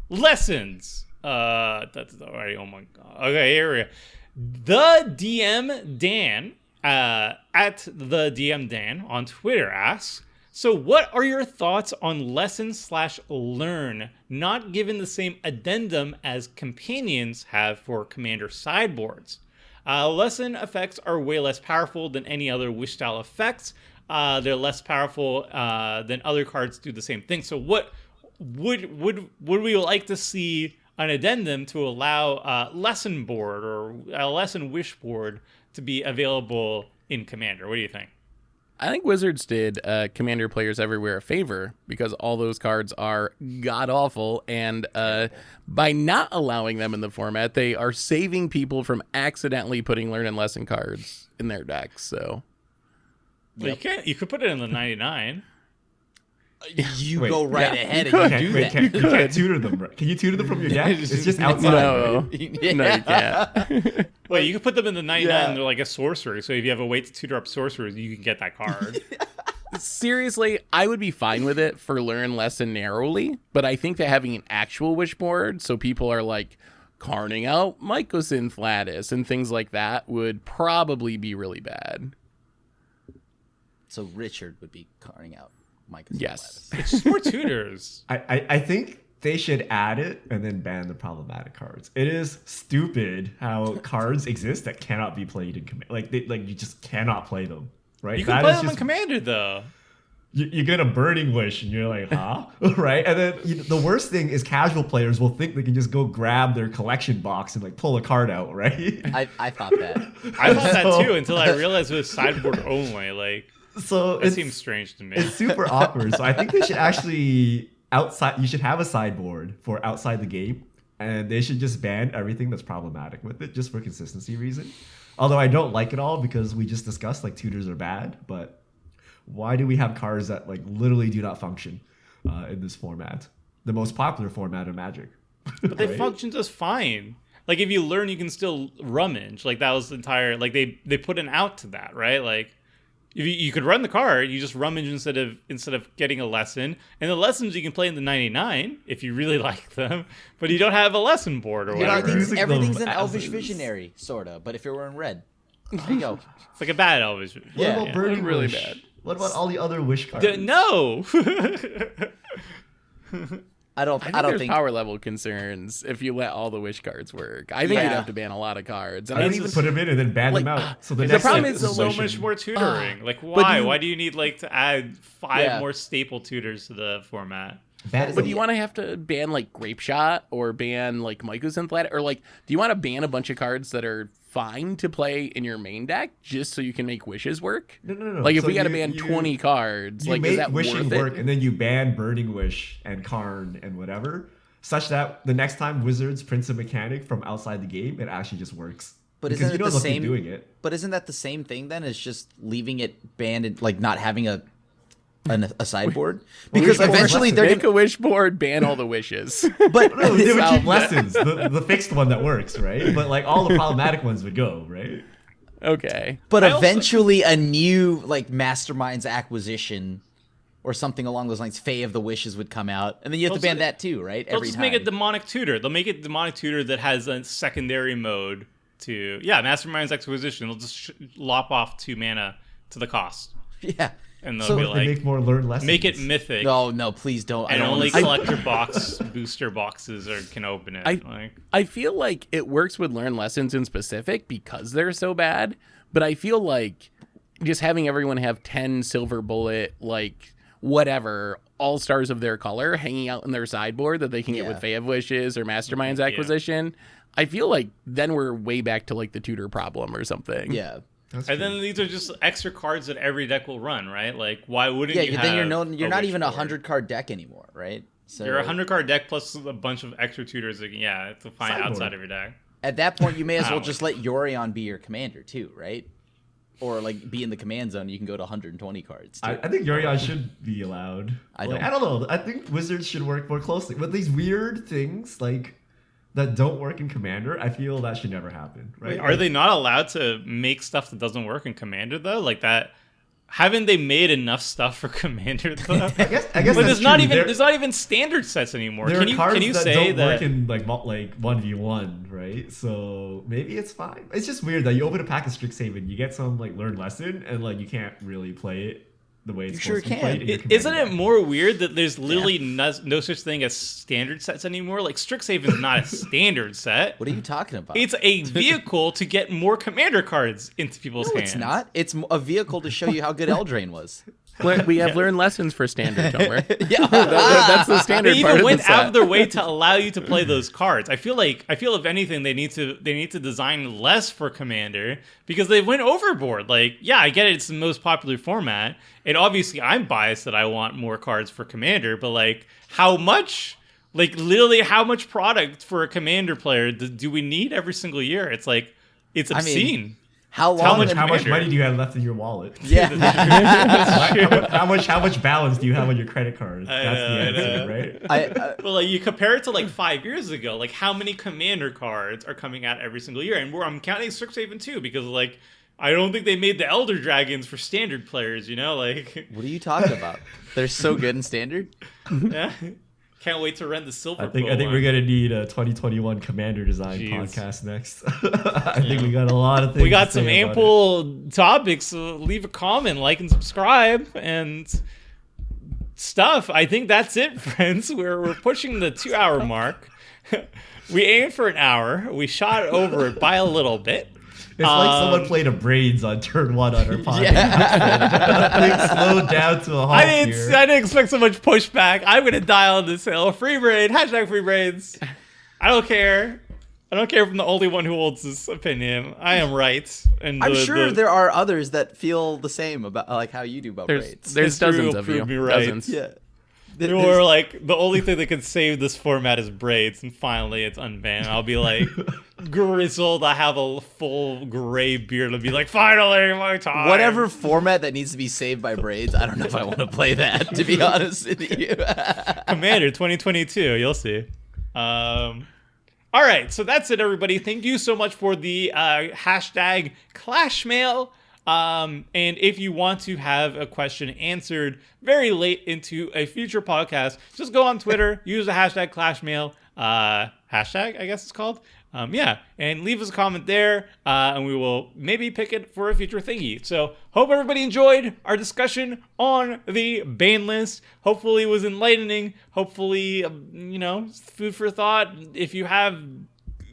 Lessons. That's already. Oh my god. Okay, here we go. The DM Dan at the DM Dan on Twitter asks, so what are your thoughts on lesson/learn not given the same addendum as companions have for commander sideboards? Lesson effects are way less powerful than any other wish style effects. They're less powerful than other cards do the same thing. So what would we like to see an addendum to allow lesson board or a lesson wish board to be available in Commander? What do you think? I think Wizards did Commander players everywhere a favor because all those cards are god-awful, and by not allowing them in the format, they are saving people from accidentally putting Learn and Lesson cards in their decks, so... Well, you could put it in the 99. You go right ahead and you do that. You can't tutor them. Right? Can you tutor them from your deck? It's just outside. No, right? no, you can't. Well, you can put them in the 99 and they're like a sorcery, so if you have a way to tutor up sorcerers, you can get that card. Seriously, I would be fine with it for Learn Lesson narrowly, but I think that having an actual wish board, so people are like carning out Mycosynth Lattice and things like that, would probably be really bad. So Richard would be carting out Mycosynth Yes. Lattice. It's just more tutors. I think they should add it and then ban the problematic cards. It is stupid how cards exist that cannot be played in Commander. Like you just cannot play them, right? You can play them in Commander, though. You get a Burning Wish and you're like, huh? Right? And then the worst thing is casual players will think they can just go grab their collection box and like pull a card out, right? I thought that. I thought that too until I realized it was sideboard only. Like, so it seems strange to me. It's super awkward. So I think they should actually you should have a sideboard for outside the game, and they should just ban everything that's problematic with it, just for consistency reason. Although I don't like it all because we just discussed like tutors are bad, but why do we have cards that like literally do not function in this format? The most popular format of Magic. But they right? function just fine. Like if you learn, you can still rummage. Like that was the entire. Like they put an out to that, right? Like. If you could run the card, you just rummage instead of getting a lesson. And the lessons you can play in the 99 if you really like them, but you don't have a lesson board or whatever. Everything's an Elvish Visionary, sorta. But if it were in red, there you go. It's like a bad Elvish. What about Burning really Wish? bad. What about all the other wish cards? No. I don't there's think power level concerns if you let all the wish cards work. I think you'd have to ban a lot of cards. I don't even put them in and then ban them out. So the problem is so much more tutoring. Like why? Why do you need like to add 5 more staple tutors to the format? But do you want to have to ban like Grape Shot or ban like Mycosynth Lattice, or like do you want to ban a bunch of cards that are fine to play in your main deck just so you can make wishes work? No. Like if we got to ban 20 cards, like is that wishing worth work, it? and then you ban Burning Wish and Karn and whatever, such that the next time Wizards prints a mechanic from outside the game, it actually just works. But because isn't it the same? Doing it. But isn't that the same thing then? As just leaving it banned and like not having a sideboard? Because eventually they're make a wish board, ban all the wishes. But no, they would keep lessons, the fixed one that works, right? But like all the problematic ones would go, right? Okay. But eventually a new like Mastermind's acquisition or something along those lines, Fae of the Wishes would come out, and then you have to ban that too, right? They'll just make it Demonic Tutor. They'll make it Demonic Tutor that has a secondary mode to Mastermind's Acquisition. They'll just lop off 2 mana to the cost. Yeah. And they'll be like, they make more learn lessons. Make it mythic. No, please don't. And only collector box booster boxes can open it. I feel like it works with Learn Lessons in specific because they're so bad, but I feel like just having everyone have 10 Silver Bullet, like whatever, all-stars of their color hanging out in their sideboard that they can get with Fae of Wishes or Mastermind's Acquisition, I feel like then we're way back to like the tutor problem or something. Yeah. Then these are just extra cards that every deck will run, right? Like, why wouldn't you have then you're not even a 100-card deck anymore, right? So you're a 100-card deck plus a bunch of extra tutors that to find outside of your deck. At that point, you may as well just let Yorion be your commander too, right? or like be in the command zone, you can go to 120 cards. I think Yorion should be allowed. I don't know. I think Wizards should work more closely with these weird things like that don't work in Commander. I feel that should never happen. Right? Wait, are they not allowed to make stuff that doesn't work in Commander though? Like that. Haven't they made enough stuff for Commander though? I guess. But there's not even standard sets anymore. There can are cards you that say don't that work in like 1v1, right? So maybe it's fine. It's just weird that you open a pack of Strixhaven, you get some like learned lesson, and like you can't really play it the way it's supposed to be played. Isn't it more weird that there's literally no such thing as standard sets anymore? Like Strixhaven's not a standard set. What are you talking about? It's a vehicle to get more Commander cards into people's hands. It's not. It's a vehicle to show you how good Eldraine was. We have learned lessons for standard, Tomer. Yeah, that's the standard. They part even of went the set. out of their way to allow you to play those cards. I feel if anything, they need to design less for Commander because they went overboard. Like, yeah, I get it; it's the most popular format, and obviously, I'm biased that I want more cards for Commander. But like, how much? Like, literally, how much product for a Commander player do we need every single year? It's like, it's obscene. How much money do you have left in your wallet? Yeah. how much balance do you have on your credit card? That's the answer, right? Well, like you compare it to like 5 years ago, like how many Commander cards are coming out every single year, and I'm counting Strixhaven too because like I don't think they made the Elder Dragons for standard players. You know, like what are you talking about? They're so good in standard. Yeah. Can't wait to rent the silver. I think we're gonna need a 2021 Commander design podcast next. I think we got a lot of things. We got some ample topics. So leave a comment, like, and subscribe, and stuff. I think that's it, friends. We're pushing the 2-hour mark. We aimed for an hour. We shot over it by a little bit. It's like someone played a braids on turn 1 on our podcast. Yeah. Things slowed down to a halt I didn't expect so much pushback. I'm going to dial on this hill. FreeBraid, #FreeBraids. I don't care. I don't care if I'm the only one who holds this opinion. I am right. And I'm sure there are others that feel the same about like how you do about braids. There's dozens of you. Me right. Dozens. Yeah. Or like the only thing that can save this format is braids, and finally it's unbanned. I'll be like grizzled. I have a full gray beard. I'll be like, finally, my time. Whatever format that needs to be saved by braids, I don't know if I want to play that. To be honest with you, Commander 2022, you'll see. All right, so that's it, everybody. Thank you so much for the #Clashmail. And if you want to have a question answered very late into a future podcast, just go on Twitter, use the #Clashmail, hashtag, I guess it's called. And leave us a comment there, and we will maybe pick it for a future thingy. So hope everybody enjoyed our discussion on the ban list. Hopefully it was enlightening. Hopefully, food for thought. If you have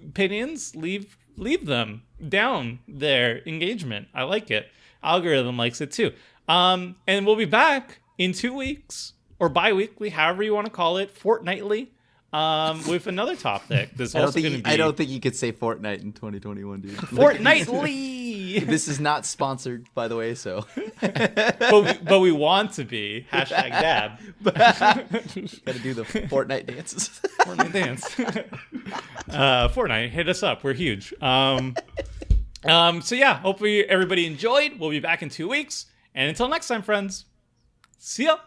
opinions, leave them down there. Engagement. I like it. Algorithm likes it too. And we'll be back in 2 weeks or bi-weekly, however you want to call it, fortnightly, with anottle topic. I don't think you could say Fortnite in 2021, dude. Fortnightly. This is not sponsored, by the way, so. but we want to be. #Dab. Gotta do the Fortnite dances. Fortnite dance. Fortnite, hit us up. We're huge. So yeah, hopefully everybody enjoyed. We'll be back in 2 weeks. And until next time, friends, see ya.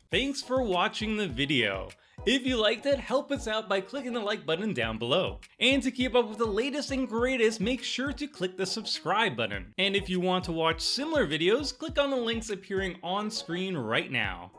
Thanks for watching the video. If you liked it, help us out by clicking the like button down below. And to keep up with the latest and greatest, make sure to click the subscribe button. And if you want to watch similar videos, click on the links appearing on screen right now.